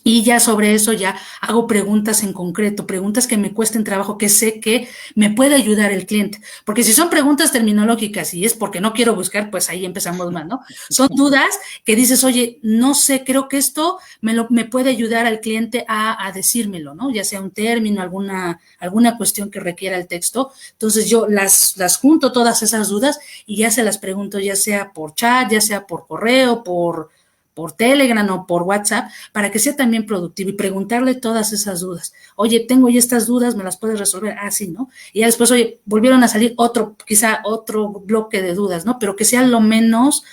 Y ya sobre eso ya hago preguntas en concreto, preguntas que me cuesten trabajo, que sé que me puede ayudar el cliente. Porque si son preguntas terminológicas y es porque no quiero buscar, pues ahí empezamos mal, ¿no? Son dudas que dices, oye, no sé, creo que esto me puede ayudar al cliente a decírmelo, ¿no? Ya sea un término, alguna cuestión que requiera el texto. Entonces yo las junto todas esas dudas y ya se las pregunto, ya sea por chat, ya sea por correo, por Telegram o por WhatsApp, para que sea también productivo y preguntarle todas esas dudas. Oye, tengo ya estas dudas, ¿me las puedes resolver? Ah, sí, ¿no? Y ya después, oye, volvieron a salir quizá otro bloque de dudas, ¿no? Pero que sea lo menos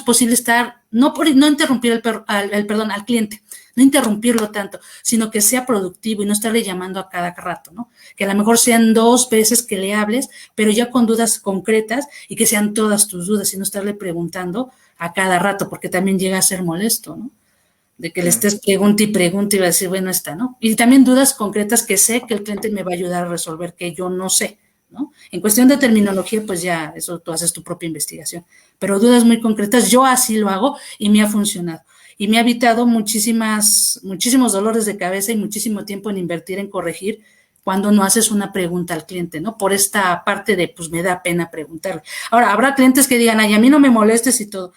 posible estar, no interrumpir al cliente, no interrumpirlo tanto, sino que sea productivo y no estarle llamando a cada rato, ¿no? Que a lo mejor sean 2 veces que le hables, pero ya con dudas concretas y que sean todas tus dudas y no estarle preguntando a cada rato, porque también llega a ser molesto, ¿no? De que le estés pregunte y va a decir, bueno, está, ¿no? Y también dudas concretas que sé que el cliente me va a ayudar a resolver, que yo no sé, ¿no? En cuestión de terminología, pues ya, eso tú haces tu propia investigación. Pero dudas muy concretas, yo así lo hago y me ha funcionado. Y me ha evitado muchísimos dolores de cabeza y muchísimo tiempo en invertir en corregir cuando no haces una pregunta al cliente, ¿no? Por esta parte de, pues me da pena preguntarle. Ahora, habrá clientes que digan, ay, a mí no me molestes y todo.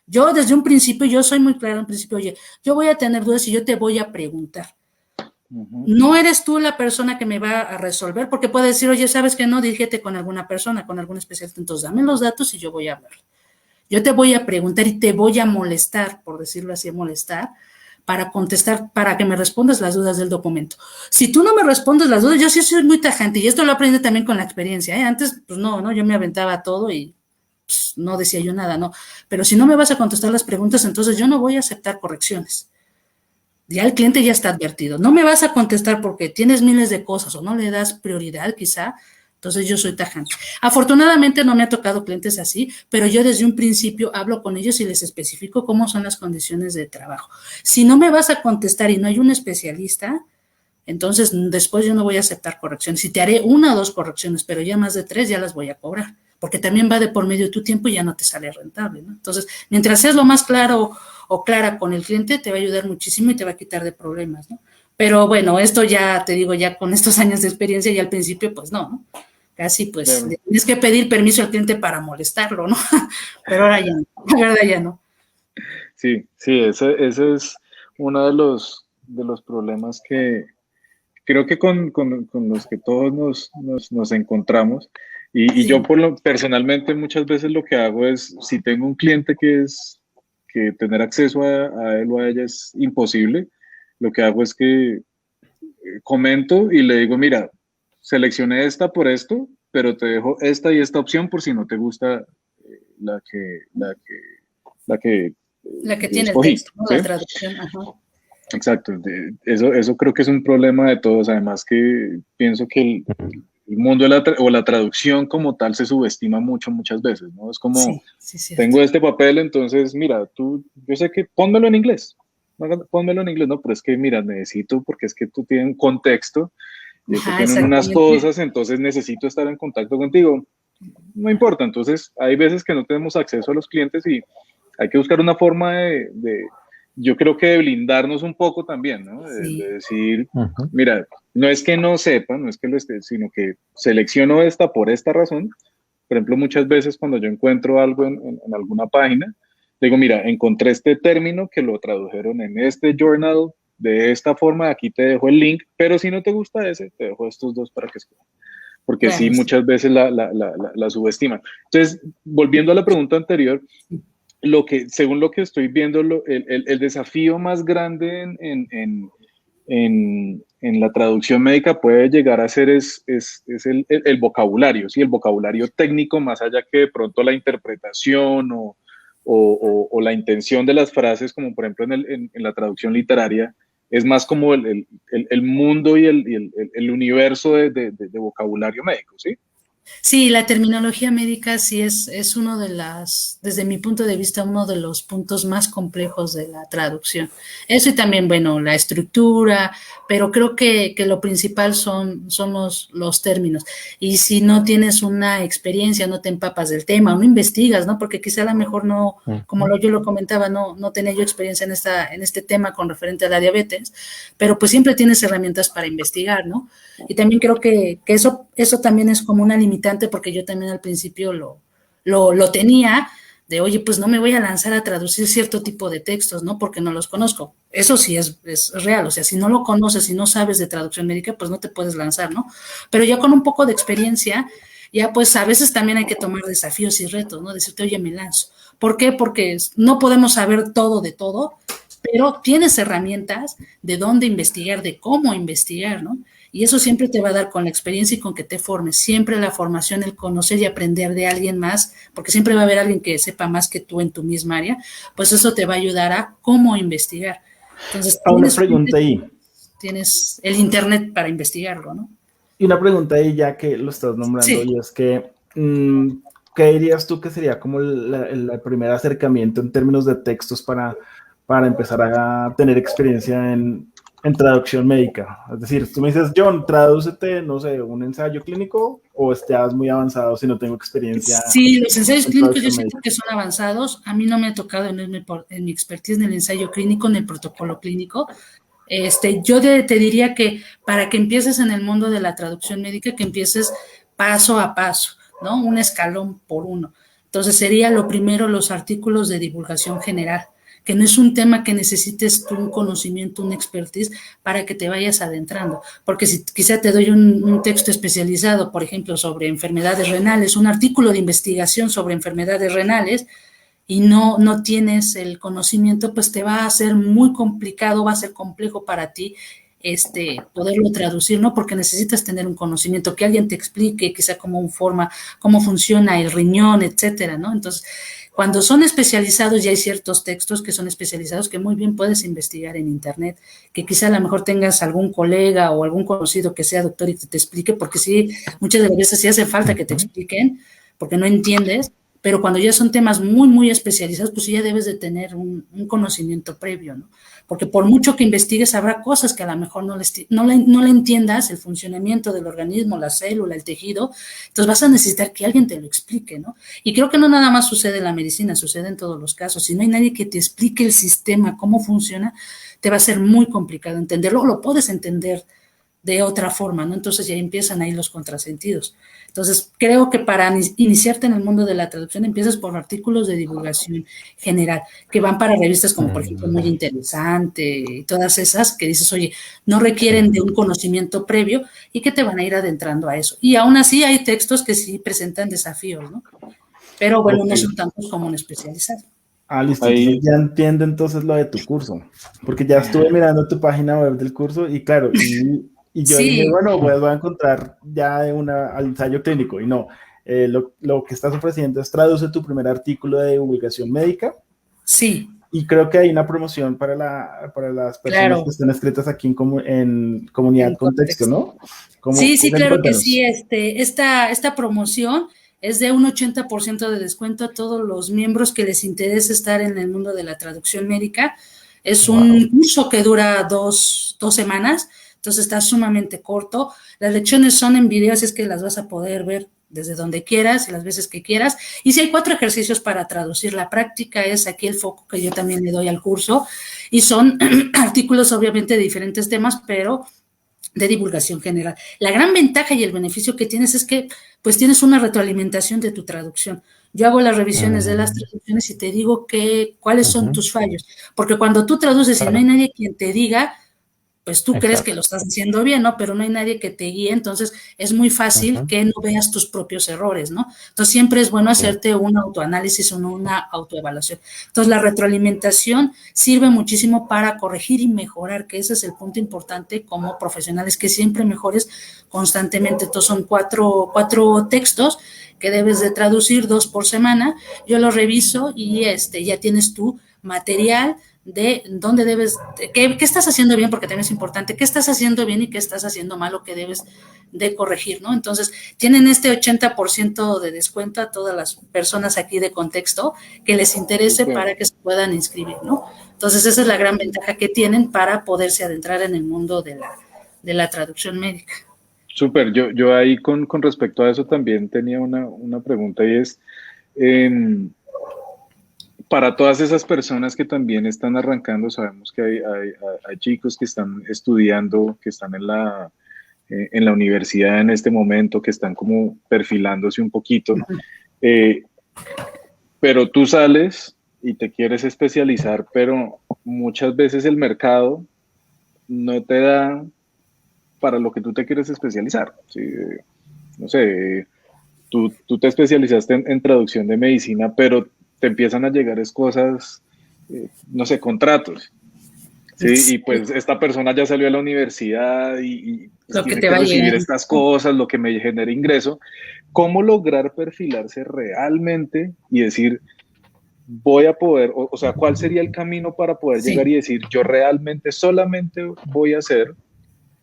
Yo desde un principio, yo soy muy clara en principio, oye, yo voy a tener dudas y yo te voy a preguntar. No eres tú la persona que me va a resolver, porque puede decir, oye, ¿sabes qué? No, dirígete con alguna persona, con algún especialista, entonces dame los datos y yo voy a hablar. Yo te voy a preguntar y te voy a molestar, por decirlo así, molestar, para contestar, para que me respondas las dudas del documento. Si tú no me respondes las dudas, yo sí soy muy tajante, y esto lo aprendí también con la experiencia, ¿eh? Antes, pues no, yo me aventaba todo y pues, no decía yo nada, ¿no? Pero si no me vas a contestar las preguntas, entonces yo no voy a aceptar correcciones. Ya el cliente ya está advertido. No me vas a contestar porque tienes miles de cosas o no le das prioridad quizá, entonces yo soy tajante. Afortunadamente no me ha tocado clientes así, pero yo desde un principio hablo con ellos y les especifico cómo son las condiciones de trabajo. Si no me vas a contestar y no hay un especialista, entonces después yo no voy a aceptar correcciones. Si te haré 1 o 2 correcciones, pero ya más de 3 ya las voy a cobrar, porque también va de por medio de tu tiempo y ya no te sale rentable, ¿no? Entonces, mientras seas lo más claro o clara con el cliente, te va a ayudar muchísimo y te va a quitar de problemas, ¿no? Pero bueno, esto ya te digo, ya con estos años de experiencia y al principio, pues no. Casi pues Claro. tienes que pedir permiso al cliente para molestarlo, ¿no? Pero ahora ya no, la verdad ya no. Sí, ese es uno de los problemas que creo que con los que todos nos encontramos. Y Sí. yo personalmente muchas veces lo que hago es, si tengo un cliente que tener acceso a él o a ella es imposible, lo que hago es que comento y le digo, mira, seleccioné esta por esto, pero te dejo esta y esta opción por si no te gusta la que, la que, la que La que tiene el escogí, texto, ¿no? ¿sí? La traducción, ajá. Exacto, eso creo que es un problema de todos, además que pienso que el mundo de o la traducción como tal se subestima muchas veces, ¿no? Es como, Sí, cierto. tengo este papel, entonces, mira, yo sé que pónmelo en inglés, pónmelo en inglés, no, pero es que, mira, necesito, porque es que tú tienes un contexto, y esto Ajá, tienen unas exactamente. cosas, entonces necesito estar en contacto contigo. No importa, entonces hay veces que no tenemos acceso a los clientes y hay que buscar una forma yo creo que de blindarnos un poco también, ¿no? Sí. De decir, mira, no es que no sepa, no es que lo esté, sino que selecciono esta por esta razón. Por ejemplo, muchas veces cuando yo encuentro algo en alguna página, digo, mira, encontré este término que lo tradujeron en este journal de esta forma, aquí te dejo el link, pero si no te gusta ese, te dejo estos 2 para que escojas. Porque Claro, sí, muchas veces la subestiman. Entonces, volviendo a la pregunta anterior, según lo que estoy viendo, el desafío más grande en la traducción médica puede llegar a ser el vocabulario, ¿sí? El vocabulario técnico, más allá que de pronto la interpretación o la intención de las frases, como por ejemplo en la traducción literaria, es más como el mundo y el universo de vocabulario médico, ¿sí? Sí, la terminología médica sí es uno de desde mi punto de vista, uno de los puntos más complejos de la traducción. Eso y también, bueno, la estructura, pero creo que lo principal son los términos. Y si no tienes una experiencia, no te empapas del tema, o no investigas, ¿no? Porque quizá a lo mejor no, como yo lo comentaba, no tenía yo experiencia en este tema con referente a la diabetes, pero pues siempre tienes herramientas para investigar, ¿no? Y también creo que eso también es como una limitante, porque yo también al principio lo tenía, de oye, pues no me voy a lanzar a traducir cierto tipo de textos, ¿no? Porque no los conozco. Eso sí es real, o sea, si no lo conoces, si no sabes de traducción médica, pues no te puedes lanzar, ¿no? Pero ya con un poco de experiencia, ya pues a veces también hay que tomar desafíos y retos, ¿no? Decirte, oye, me lanzo. ¿Por qué? Porque no podemos saber todo de todo, pero tienes herramientas de dónde investigar, de cómo investigar, ¿no? Y eso siempre te va a dar con la experiencia y con que te formes. Siempre la formación, el conocer y aprender de alguien más, porque siempre va a haber alguien que sepa más que tú en tu misma área, pues eso te va a ayudar a cómo investigar. Entonces, Una pregunta ahí. Tienes el internet para investigarlo, ¿no? Y una pregunta ahí ya que lo estás nombrando, Sí. y es que, ¿qué dirías tú que sería como el primer acercamiento en términos de textos para empezar a tener experiencia en traducción médica? Es decir, tú me dices, John, tradúcete, no sé, un ensayo clínico o estás muy avanzado si no tengo experiencia? Sí, los ensayos clínicos yo médico. siento que son avanzados. A mí no me ha tocado en mi expertise en el ensayo clínico, en el protocolo clínico. Yo te diría que para que empieces en el mundo de la traducción médica, que empieces paso a paso, ¿no? Un escalón por uno. Entonces sería lo primero los artículos de divulgación general, que no es un tema que necesites tú un conocimiento, un expertise para que te vayas adentrando. Porque si quizá te doy un texto especializado, por ejemplo, sobre enfermedades renales, un artículo de investigación sobre enfermedades renales, y no tienes el conocimiento, pues te va a ser muy complicado, va a ser complejo para ti poderlo traducir, ¿no? Porque necesitas tener un conocimiento, que alguien te explique, que sea cómo funciona el riñón, etcétera, ¿no? Entonces, cuando son especializados, ya hay ciertos textos que son especializados que muy bien puedes investigar en internet, que quizá a lo mejor tengas algún colega o algún conocido que sea doctor y que te explique, porque sí, muchas de las veces sí hace falta que te expliquen, porque no entiendes, pero cuando ya son temas muy, muy especializados, pues sí ya debes de tener un conocimiento previo, ¿no? Porque por mucho que investigues, habrá cosas que a lo mejor no le entiendas, el funcionamiento del organismo, la célula, el tejido, entonces vas a necesitar que alguien te lo explique, ¿no? Y creo que no nada más sucede en la medicina, sucede en todos los casos. Si no hay nadie que te explique el sistema, cómo funciona, te va a ser muy complicado entenderlo, o lo puedes entender de otra forma, ¿no? Entonces ya empiezan ahí los contrasentidos. Entonces, creo que para iniciarte en el mundo de la traducción empiezas por artículos de divulgación general, que van para revistas como, por ejemplo, Muy Interesante, y todas esas que dices, oye, no requieren de un conocimiento previo y que te van a ir adentrando a eso. Y aún así hay textos que sí presentan desafíos, ¿no? Pero bueno, no son tantos como un especializado. Ah, listo. Ahí, Entonces ya entiendo entonces lo de tu curso, porque ya estuve mirando tu página web del curso y claro, y yo dije, Sí, bueno, pues voy a encontrar ya de al ensayo clínico y no, lo que estás ofreciendo es traduce tu primer artículo de divulgación médica sí, y creo que hay una promoción para las personas claro, que están escritas aquí en Comunidad en Contexto, contexto. ¿no? Sí, sí, claro que sí. Cuéntanos. Esta promoción es de un 80% de descuento a todos los miembros que les interese estar en el mundo de la traducción médica. Es Wow. un curso que dura dos semanas, entonces está sumamente corto. Las lecciones son en video, así es que las vas a poder ver desde donde quieras y las veces que quieras. Y si hay 4 ejercicios para traducir, la práctica es aquí el foco que yo también le doy al curso. Y son artículos obviamente de diferentes temas, pero de divulgación general. La gran ventaja y el beneficio que tienes es que pues tienes una retroalimentación de tu traducción. Yo hago las revisiones de las traducciones y te digo cuáles son tus fallos, porque cuando tú traduces y no hay Claro, nadie quien te diga, pues tú crees que exacto. lo estás haciendo bien, ¿no? Pero no hay nadie que te guíe, entonces es muy fácil Ujú, que no veas tus propios errores, ¿no? Entonces siempre es bueno sí. hacerte un autoanálisis o una autoevaluación. Entonces la retroalimentación sirve muchísimo para corregir y mejorar, que ese es el punto importante como profesionales, que siempre mejores constantemente. Entonces son cuatro textos que debes de traducir, 2 por semana. Yo lo reviso y ya tienes tu material de dónde debes, qué estás haciendo bien, porque también es importante, qué estás haciendo bien y qué estás haciendo mal o qué debes de corregir, ¿no? Entonces, tienen este 80% de descuento a todas las personas aquí de contexto que les interese súper, para que se puedan inscribir, ¿no? Entonces, esa es la gran ventaja que tienen para poderse adentrar en el mundo de la traducción médica. súper. Yo ahí con respecto a eso también tenía una pregunta y es, em, para todas esas personas que también están arrancando, sabemos que hay chicos que están estudiando, que están en la universidad en este momento, que están como perfilándose un poquito, eh, pero tú sales y te quieres especializar, pero muchas veces el mercado no te da para lo que tú te quieres especializar. ¿Sí? No sé, tú te especializaste en traducción de medicina, pero te empiezan a llegar es cosas, no sé, contratos. Sí, y Sí, pues esta persona ya salió de la universidad y pues lo que tiene te que va recibir llegando. estas cosas, lo que me genera ingreso. ¿Cómo lograr perfilarse realmente y decir, voy a poder, o sea, cuál sería el camino para poder llegar Sí. y decir, yo realmente solamente voy a hacer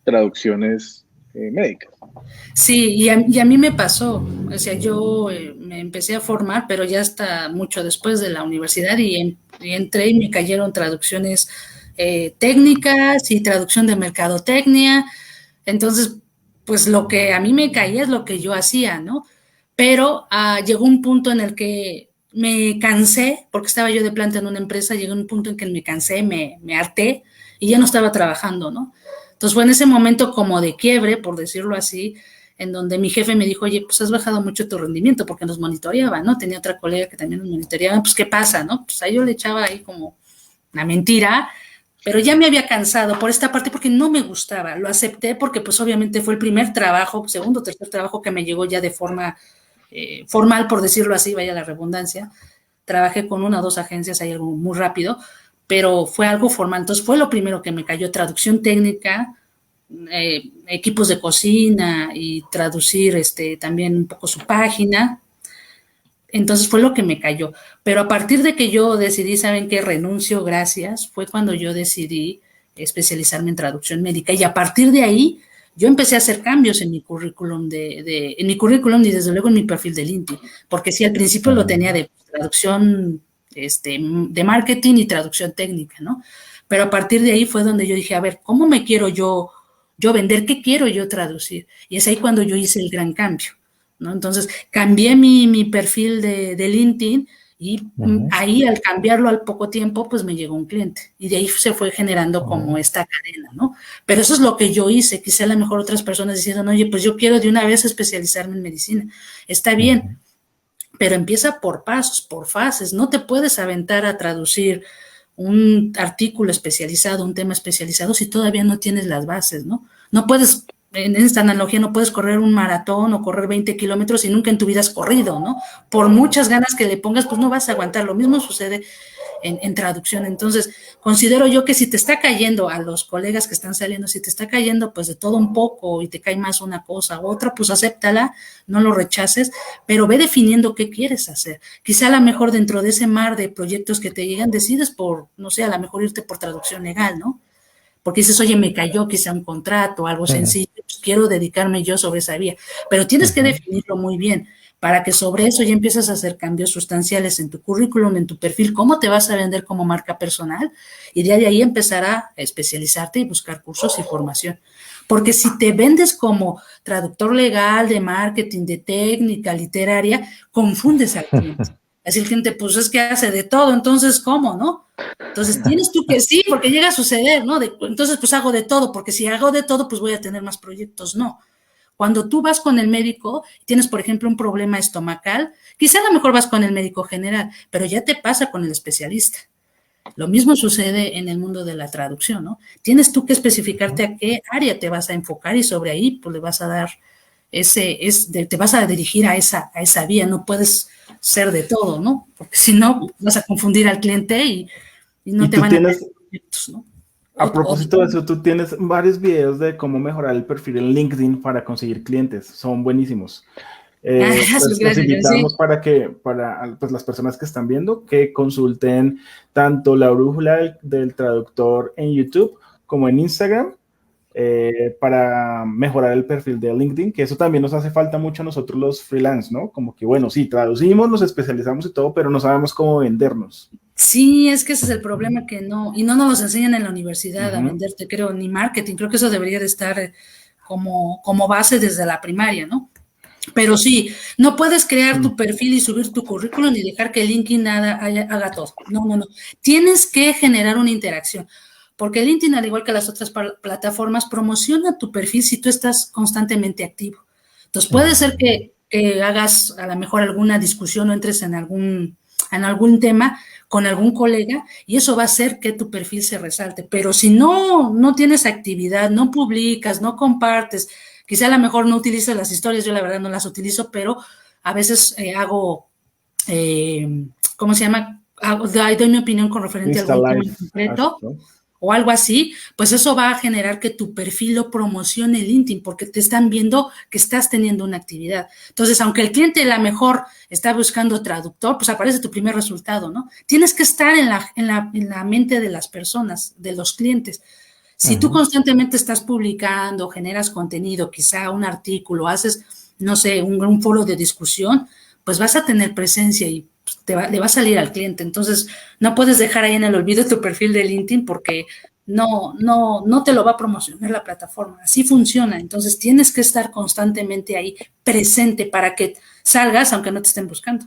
traducciones médicas? Sí, y a mí me pasó, o sea, yo me empecé a formar, pero ya hasta mucho después de la universidad y entré y me cayeron traducciones técnicas y traducción de mercadotecnia, entonces pues lo que a mí me caía es lo que yo hacía, ¿no? Pero llegó un punto en el que me cansé, porque estaba yo de planta en una empresa, llegó un punto en que me cansé, me harté y ya no estaba trabajando, ¿no? Entonces fue en ese momento como de quiebre, por decirlo así, en donde mi jefe me dijo, oye, pues has bajado mucho tu rendimiento, porque nos monitoreaba, ¿no? Tenía otra colega que también nos monitoreaba, pues ¿qué pasa, no? Pues ahí yo le echaba ahí como una mentira, pero ya me había cansado por esta parte porque no me gustaba, lo acepté porque pues obviamente fue el primer trabajo, segundo o tercer trabajo que me llegó ya de forma formal, por decirlo así, vaya la redundancia. Trabajé con 1 o 2 agencias, ahí algo muy rápido, pero fue algo formal. Entonces fue lo primero que me cayó, traducción técnica, equipos de cocina y traducir también un poco su página. Entonces fue lo que me cayó. Pero a partir de que yo decidí, ¿saben qué? Renuncio, gracias, fue cuando yo decidí especializarme en traducción médica. Y a partir de ahí, yo empecé a hacer cambios en mi currículum, en mi currículum y desde luego en mi perfil de LinkedIn, porque sí, al principio lo tenía de traducción de marketing y traducción técnica, ¿no? Pero a partir de ahí fue donde yo dije, a ver, ¿cómo me quiero yo vender? ¿Qué quiero yo traducir? Y es ahí cuando yo hice el gran cambio, ¿no? Entonces, cambié mi perfil de LinkedIn y ahí al cambiarlo al poco tiempo, pues me llegó un cliente y de ahí se fue generando como esta cadena, ¿no? Pero eso es lo que yo hice. Quizá a lo mejor otras personas diciendo, oye, pues yo quiero de una vez especializarme en medicina. Está bien, pero empieza por pasos, por fases. No te puedes aventar a traducir un artículo especializado, un tema especializado, si todavía no tienes las bases, ¿no? No puedes, en esta analogía, no puedes correr un maratón o correr 20 kilómetros y nunca en tu vida has corrido, ¿no? Por muchas ganas que le pongas, pues no vas a aguantar. Lo mismo sucede en traducción. Entonces, considero yo que si te está cayendo a los colegas que están saliendo, si te está cayendo pues de todo un poco y te cae más una cosa u otra, pues acéptala, no lo rechaces, pero ve definiendo qué quieres hacer. Quizá a lo mejor dentro de ese mar de proyectos que te llegan, decides por, no sé, a lo mejor irte por traducción legal, ¿no? Porque dices, oye, me cayó quizá un contrato, algo sencillo, pues quiero dedicarme yo sobre esa vía, pero tienes que definirlo muy bien para que sobre eso ya empieces a hacer cambios sustanciales en tu currículum, en tu perfil, cómo te vas a vender como marca personal y de ahí empezar a especializarte y buscar cursos y formación. Porque si te vendes como traductor legal, de marketing, de técnica, literaria, confundes al cliente. Así el cliente, pues es que hace de todo, entonces, ¿cómo, no? Entonces tienes tú que sí, porque llega a suceder, ¿no? Entonces, pues hago de todo, porque si hago de todo, pues voy a tener más proyectos. No. Cuando tú vas con el médico, tienes, por ejemplo, un problema estomacal, quizá a lo mejor vas con el médico general, pero ya te pasa con el especialista. Lo mismo sucede en el mundo de la traducción, ¿no? Tienes tú que especificarte a qué área te vas a enfocar y sobre ahí, pues le vas a dar te vas a dirigir a esa vía, no puedes ser de todo, ¿no? Porque si no, vas a confundir al cliente y no te van a dar proyectos, ¿no? A propósito de eso, tú tienes varios videos de cómo mejorar el perfil en LinkedIn para conseguir clientes. Son buenísimos. Pues los invitamos para pues, las personas que están viendo que consulten tanto la brújula del traductor en YouTube como en Instagram para mejorar el perfil de LinkedIn, que eso también nos hace falta mucho a nosotros los freelance, ¿no? Como que, bueno, sí, traducimos, nos especializamos y todo, pero no sabemos cómo vendernos. Sí, es que ese es el problema que no nos enseñan en la universidad a venderte, creo, ni marketing, creo que eso debería de estar como base desde la primaria, ¿no? Pero sí, no puedes crear tu perfil y subir tu currículum y dejar que LinkedIn haga todo. No. Tienes que generar una interacción, porque LinkedIn, al igual que las otras plataformas, promociona tu perfil si tú estás constantemente activo. Entonces, puede ser que hagas a lo mejor alguna discusión o entres en algún tema con algún colega y eso va a hacer que tu perfil se resalte. Pero si no tienes actividad, no publicas, no compartes, quizá a lo mejor no utilizas las historias, yo la verdad no las utilizo, pero a veces hago, ¿cómo se llama? Doy mi opinión con referente a algún tema en concreto o algo así, pues eso va a generar que tu perfil lo promocione LinkedIn porque te están viendo que estás teniendo una actividad. Entonces, aunque el cliente a lo mejor está buscando traductor, pues aparece tu primer resultado, ¿no? Tienes que estar en la mente de las personas, de los clientes. Si tú constantemente estás publicando, generas contenido, quizá un artículo, haces, no sé, un foro de discusión, pues vas a tener presencia y le va a salir al cliente. Entonces, no puedes dejar ahí en el olvido tu perfil de LinkedIn porque no te lo va a promocionar la plataforma. Así funciona. Entonces tienes que estar constantemente ahí presente para que salgas aunque no te estén buscando.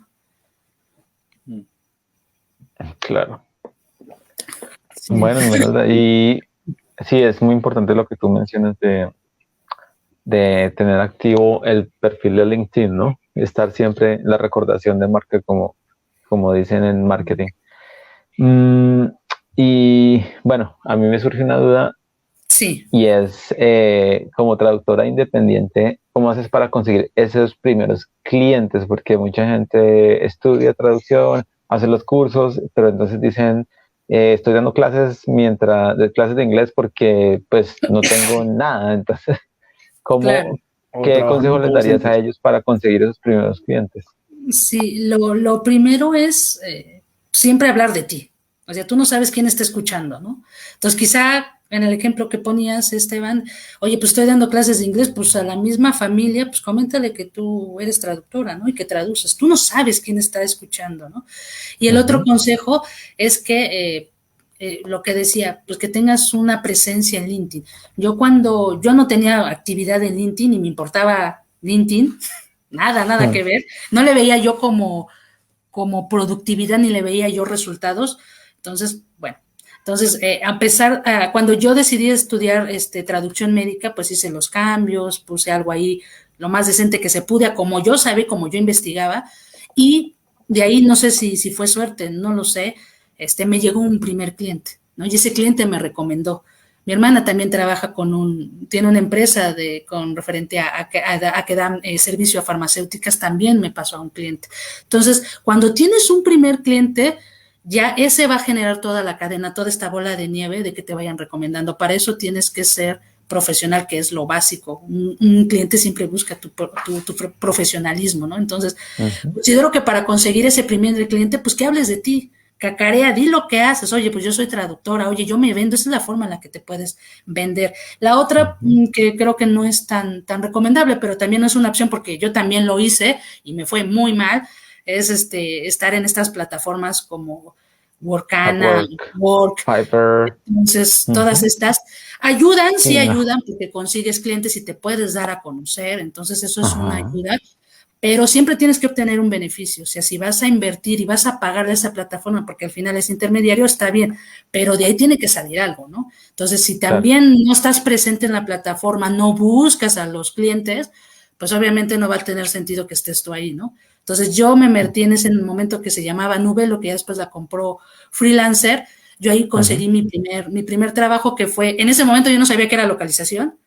Claro. Sí. Bueno, y sí, es muy importante lo que tú mencionas de tener activo el perfil de LinkedIn, ¿no? Y estar siempre en la recordación de marca, como dicen en marketing. Y bueno, a mí me surge una duda. Sí. Y es, como traductora independiente, ¿cómo haces para conseguir esos primeros clientes? Porque mucha gente estudia traducción, hace los cursos, pero entonces dicen, estoy dando clases clases de inglés porque pues no tengo nada. Entonces, Claro. ¿qué consejo les darías a ellos para conseguir esos primeros clientes? Sí, lo primero es siempre hablar de ti. O sea, tú no sabes quién está escuchando, ¿no? Entonces, quizá en el ejemplo que ponías, Esteban, oye, pues estoy dando clases de inglés, pues a la misma familia, pues coméntale que tú eres traductora, ¿no? Y que traduces. Tú no sabes quién está escuchando, ¿no? Y el otro consejo es que lo que decía, pues que tengas una presencia en LinkedIn. Yo no tenía actividad en LinkedIn y me importaba LinkedIn, nada que ver. No le veía yo como productividad ni le veía yo resultados. Entonces, bueno, cuando yo decidí estudiar traducción médica, pues hice los cambios, puse algo ahí lo más decente que se pude, como yo sabía, como yo investigaba, y de ahí no sé si fue suerte, no lo sé, me llegó un primer cliente, ¿no? Y ese cliente me recomendó. Mi hermana también trabaja tiene una empresa con referente a que dan servicio a farmacéuticas, también me pasó a un cliente. Entonces, cuando tienes un primer cliente, ya ese va a generar toda la cadena, toda esta bola de nieve de que te vayan recomendando. Para eso tienes que ser profesional, que es lo básico. Un cliente siempre busca tu profesionalismo, ¿no? Entonces, considero que para conseguir ese primer cliente, pues que hables de ti, cacarea, di lo que haces. Oye, pues yo soy traductora, oye, yo me vendo. Esa es la forma en la que te puedes vender. La otra, que creo que no es tan recomendable, pero también no es una opción porque yo también lo hice y me fue muy mal, es estar en estas plataformas como Workana, Work. Fiverr. Entonces, todas estas ayudan, sí ayudan, porque consigues clientes y te puedes dar a conocer. Entonces, eso es una ayuda. Pero siempre tienes que obtener un beneficio. O sea, si vas a invertir y vas a pagar a esa plataforma porque al final es intermediario, está bien, pero de ahí tiene que salir algo, ¿no? Entonces, si también no estás presente en la plataforma, no buscas a los clientes, pues obviamente no va a tener sentido que estés tú ahí, ¿no? Entonces, yo me metí en ese momento que se llamaba Nube, lo que ya después la compró Freelancer. Yo ahí conseguí mi primer trabajo, que fue, en ese momento yo no sabía qué era localización.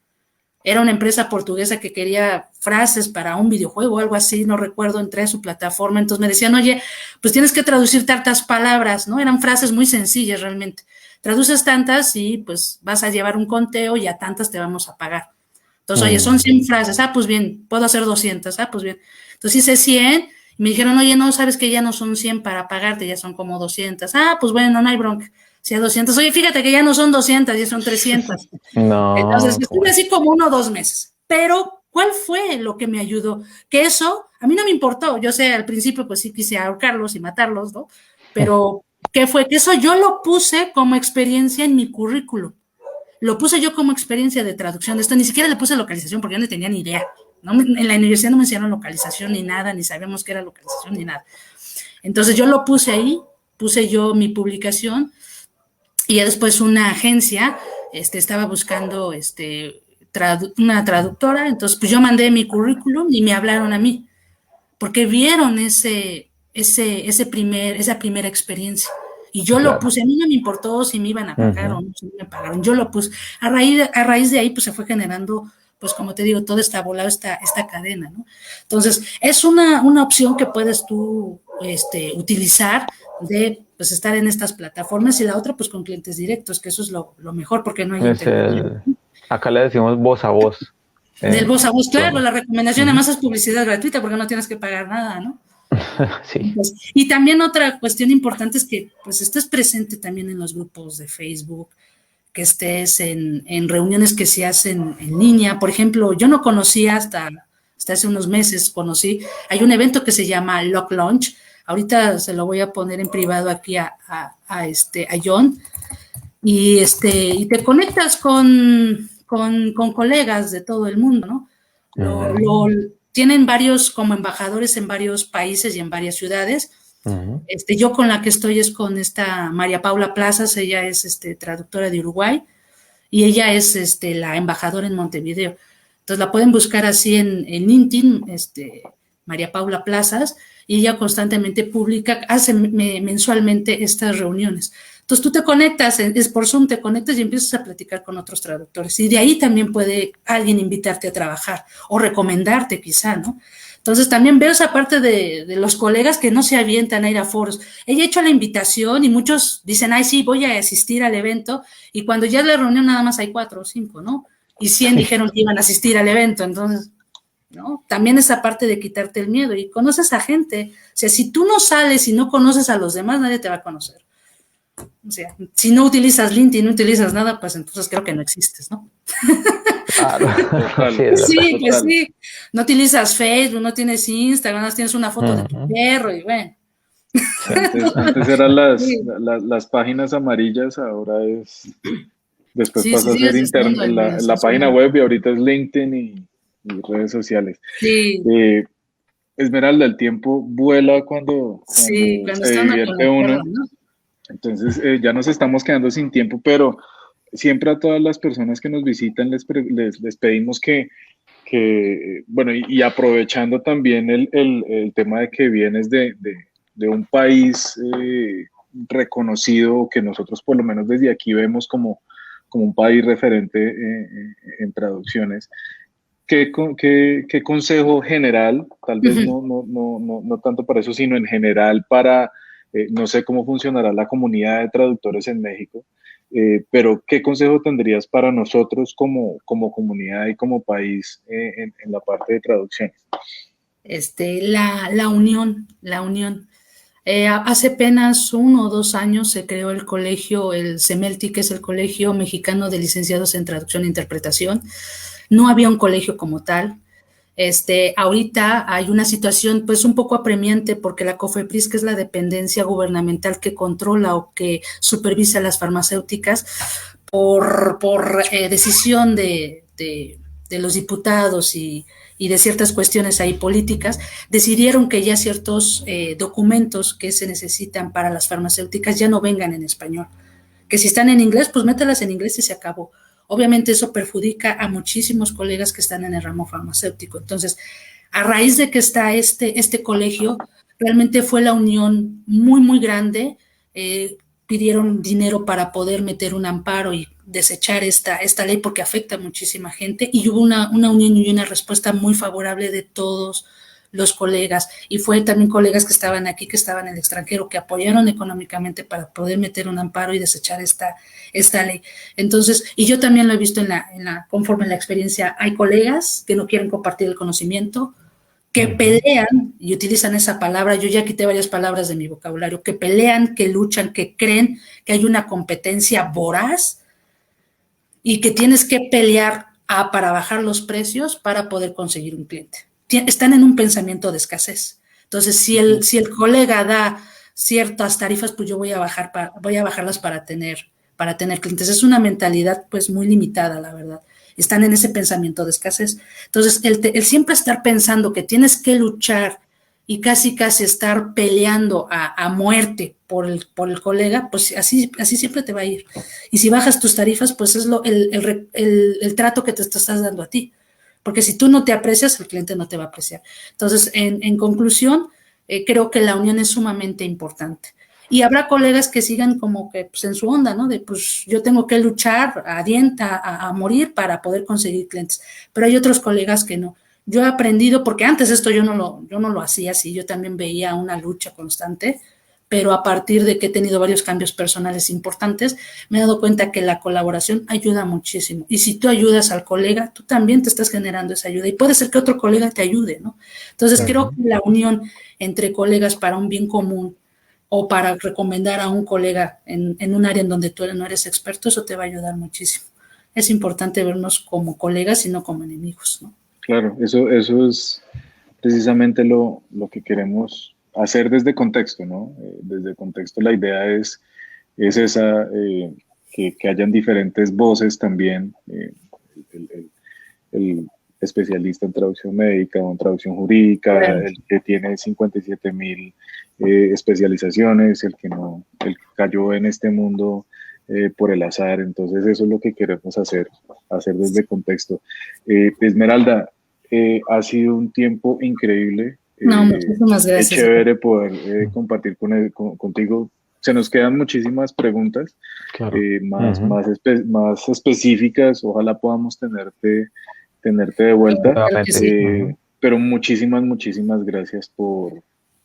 Era una empresa portuguesa que quería frases para un videojuego o algo así, no recuerdo, entré a su plataforma, entonces me decían, oye, pues tienes que traducir tantas palabras, ¿no? Eran frases muy sencillas realmente. Traduces tantas y pues vas a llevar un conteo y a tantas te vamos a pagar. Entonces, oye, son 100 frases, pues bien, puedo hacer 200, pues bien. Entonces hice 100 y me dijeron, oye, no, sabes que ya no son 100 para pagarte, ya son como 200. Pues bueno, no hay bronca. Si a 200, oye, fíjate que ya no son 200, ya son 300. No. Entonces, estuve así como 1 o 2 meses. Pero, ¿cuál fue lo que me ayudó? Que eso, a mí no me importó. Yo sé, al principio, pues sí quise ahorcarlos y matarlos, ¿no? Pero, ¿qué fue? Que eso yo lo puse como experiencia en mi currículum. Lo puse yo como experiencia de traducción de esto. Ni siquiera le puse localización porque yo no tenía ni idea. ¿No? En la universidad no me enseñaron localización ni nada, ni sabíamos qué era localización ni nada. Entonces, yo lo puse ahí, puse yo mi publicación. Y ya después una agencia estaba buscando una traductora, entonces pues yo mandé mi currículum y me hablaron a mí, porque vieron esa primera experiencia. Y yo lo puse, a mí no me importó si me iban a pagar o no, si me pagaron, yo lo puse. A raíz de ahí pues se fue generando, pues como te digo, toda esta bola, esta cadena, ¿no? Entonces, es una opción que puedes tú utilizar de pues estar en estas plataformas, y la otra pues con clientes directos, que eso es lo mejor porque no hay intermediario. Acá le decimos voz a voz. Del voz a voz, claro, la recomendación además es publicidad gratuita porque no tienes que pagar nada, ¿no? Sí. Pues, y también otra cuestión importante es que pues estés presente también en los grupos de Facebook, que estés en reuniones que se hacen en línea. Por ejemplo, yo no conocía hasta hace unos meses, hay un evento que se llama Lock Launch. Ahorita se lo voy a poner en privado aquí a John. y te conectas con colegas de todo el mundo, ¿no? Tienen varios como embajadores en varios países y en varias ciudades. Yo con la que estoy es con esta María Paula Plazas, ella es traductora de Uruguay y ella es la embajadora en Montevideo. Entonces la pueden buscar así en LinkedIn, María Paula Plazas, y ella constantemente publica, hace mensualmente estas reuniones. Entonces tú te conectas, es por Zoom, te conectas y empiezas a platicar con otros traductores. Y de ahí también puede alguien invitarte a trabajar o recomendarte quizá, ¿no? Entonces también veo esa parte de los colegas que no se avientan a ir a foros. Ella ha hecho la invitación y muchos dicen, ay, sí, voy a asistir al evento. Y cuando ya es la reunión nada más hay 4 o 5, ¿no? Y 100 dijeron que iban a asistir al evento. Entonces, ¿no? También esa parte de quitarte el miedo. Y conoces a gente. O sea, si tú no sales y no conoces a los demás, nadie te va a conocer. O sea, si no utilizas LinkedIn, no utilizas nada, pues entonces creo que no existes, ¿no? Claro. Sí, pues sí. No utilizas Facebook, no tienes Instagram, no tienes una foto de tu perro y bueno. Antes eran las páginas amarillas, ahora es... Después pasa a ser la página web y ahorita es LinkedIn y redes sociales. Sí. Esmeralda, el tiempo vuela cuando se divierte uno. ¿No? Entonces ya nos estamos quedando sin tiempo, pero siempre a todas las personas que nos visitan les pedimos que bueno, y aprovechando también el tema de que vienes de un país reconocido, que nosotros por lo menos desde aquí vemos como un país referente en traducciones. ¿Qué consejo general, tal vez no tanto para eso, sino en general para, no sé cómo funcionará la comunidad de traductores en México, pero qué consejo tendrías para nosotros como comunidad y como país en la parte de traducciones? La unión. Hace apenas 1 o 2 años se creó el colegio, el CEMELTI, que es el Colegio Mexicano de Licenciados en Traducción e Interpretación. No había un colegio como tal. Ahorita hay una situación pues un poco apremiante porque la COFEPRIS, que es la dependencia gubernamental que controla o que supervisa las farmacéuticas, por decisión de los diputados y de ciertas cuestiones ahí políticas, decidieron que ya ciertos documentos que se necesitan para las farmacéuticas ya no vengan en español. Que si están en inglés, pues mételas en inglés y se acabó. Obviamente eso perjudica a muchísimos colegas que están en el ramo farmacéutico. Entonces, a raíz de que está este colegio, realmente fue la unión muy, muy grande. Pidieron dinero para poder meter un amparo y desechar esta ley porque afecta a muchísima gente y hubo una unión y una respuesta muy favorable de todos los colegas y fue también colegas que estaban aquí, que estaban en el extranjero, que apoyaron económicamente para poder meter un amparo y desechar esta ley. Entonces, y yo también lo he visto conforme la experiencia, hay colegas que no quieren compartir el conocimiento, que pelean, y utilizan esa palabra, yo ya quité varias palabras de mi vocabulario, que pelean, que luchan, que creen que hay una competencia voraz y que tienes que pelear para bajar los precios para poder conseguir un cliente. Están en un pensamiento de escasez. Entonces, si el colega da ciertas tarifas, pues yo voy a bajarlas para tener clientes. Es una mentalidad pues muy limitada, la verdad. Están en ese pensamiento de escasez. Entonces, el siempre estar pensando que tienes que luchar y casi estar peleando a muerte por el colega, pues así siempre te va a ir. Y si bajas tus tarifas, pues es el trato que te estás dando a ti. Porque si tú no te aprecias, el cliente no te va a apreciar. Entonces, en conclusión, creo que la unión es sumamente importante. Y habrá colegas que sigan como que pues, en su onda, ¿no? De pues yo tengo que luchar a morir para poder conseguir clientes. Pero hay otros colegas que no. Yo he aprendido, porque antes esto yo no lo hacía así, yo también veía una lucha constante, pero a partir de que he tenido varios cambios personales importantes, me he dado cuenta que la colaboración ayuda muchísimo. Y si tú ayudas al colega, tú también te estás generando esa ayuda. Y puede ser que otro colega te ayude, ¿no? Entonces, creo que la unión entre colegas para un bien común o para recomendar a un colega en un área en donde tú no eres experto, eso te va a ayudar muchísimo. Es importante vernos como colegas y no como enemigos, ¿no? Claro, eso es precisamente lo que queremos hacer desde Contexto, ¿no? Desde Contexto la idea es esa, que hayan diferentes voces también, el especialista en traducción médica o en traducción jurídica, el que tiene 57.000 especializaciones, el que cayó en este mundo por el azar. Entonces eso es lo que queremos hacer desde Contexto. Esmeralda, ha sido un tiempo increíble. Muchísimas gracias. Es chévere poder compartir contigo. Se nos quedan muchísimas preguntas, claro. Más específicas. Ojalá podamos tenerte de vuelta. Pero muchísimas gracias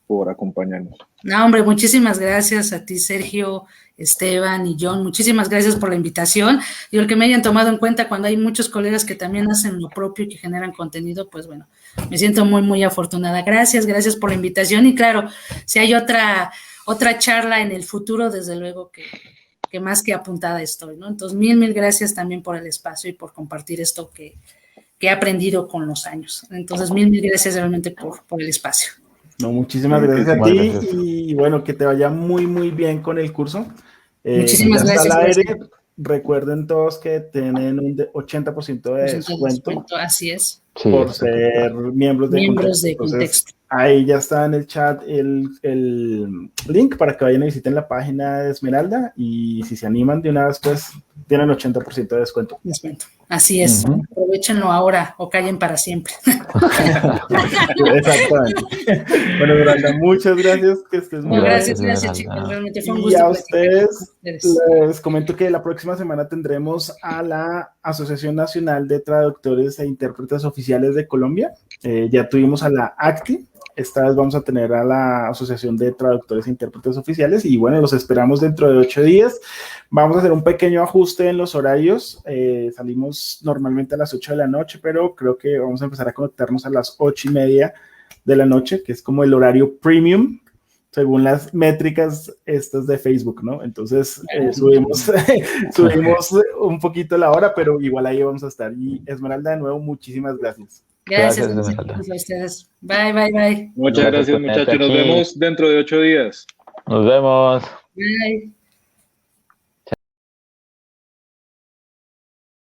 por acompañarnos. No, hombre, muchísimas gracias a ti, Sergio, Esteban y John. Muchísimas gracias por la invitación y el que me hayan tomado en cuenta cuando hay muchos colegas que también hacen lo propio y que generan contenido. Pues bueno, me siento muy afortunada. Gracias por la invitación y claro, si hay otra charla en el futuro, desde luego que más que apuntada estoy, ¿no? Entonces, mil gracias también por el espacio y por compartir esto que he aprendido con los años. Entonces, mil gracias realmente por el espacio. No, muchísimas gracias a ti y bueno, que te vaya muy bien con el curso. Muchísimas gracias. Recuerden todos que tienen un 80% de descuento. Así es. Por ser miembros de Contexto. Entonces, ahí ya está en el chat el link para que vayan y visiten la página de Esmeralda y si se animan de una vez, pues tienen 80% de descuento. Así es. Aprovechenlo ahora o callen para siempre. Exactamente. Bueno, Esmeralda, muchas gracias. Que estés muy bien. Gracias, chicos. Realmente fue un gusto. Y a ustedes les comento que la próxima semana tendremos a la Asociación Nacional de Traductores e Intérpretes Oficiales de Colombia. Ya tuvimos a la ACTI. Esta vez vamos a tener a la Asociación de Traductores e Intérpretes Oficiales y bueno, los esperamos dentro de 8 días. Vamos a hacer un pequeño ajuste en los horarios. Salimos normalmente a las 8 de la noche, pero creo que vamos a empezar a conectarnos a las 8:30 de la noche, que es como el horario premium, según las métricas estas de Facebook, ¿no? Entonces subimos un poquito la hora, pero igual ahí vamos a estar. Y Esmeralda, de nuevo, muchísimas gracias. Gracias a ustedes. Bye. Muchas gracias, muchachos. Nos vemos dentro de 8 días. Nos vemos. Bye.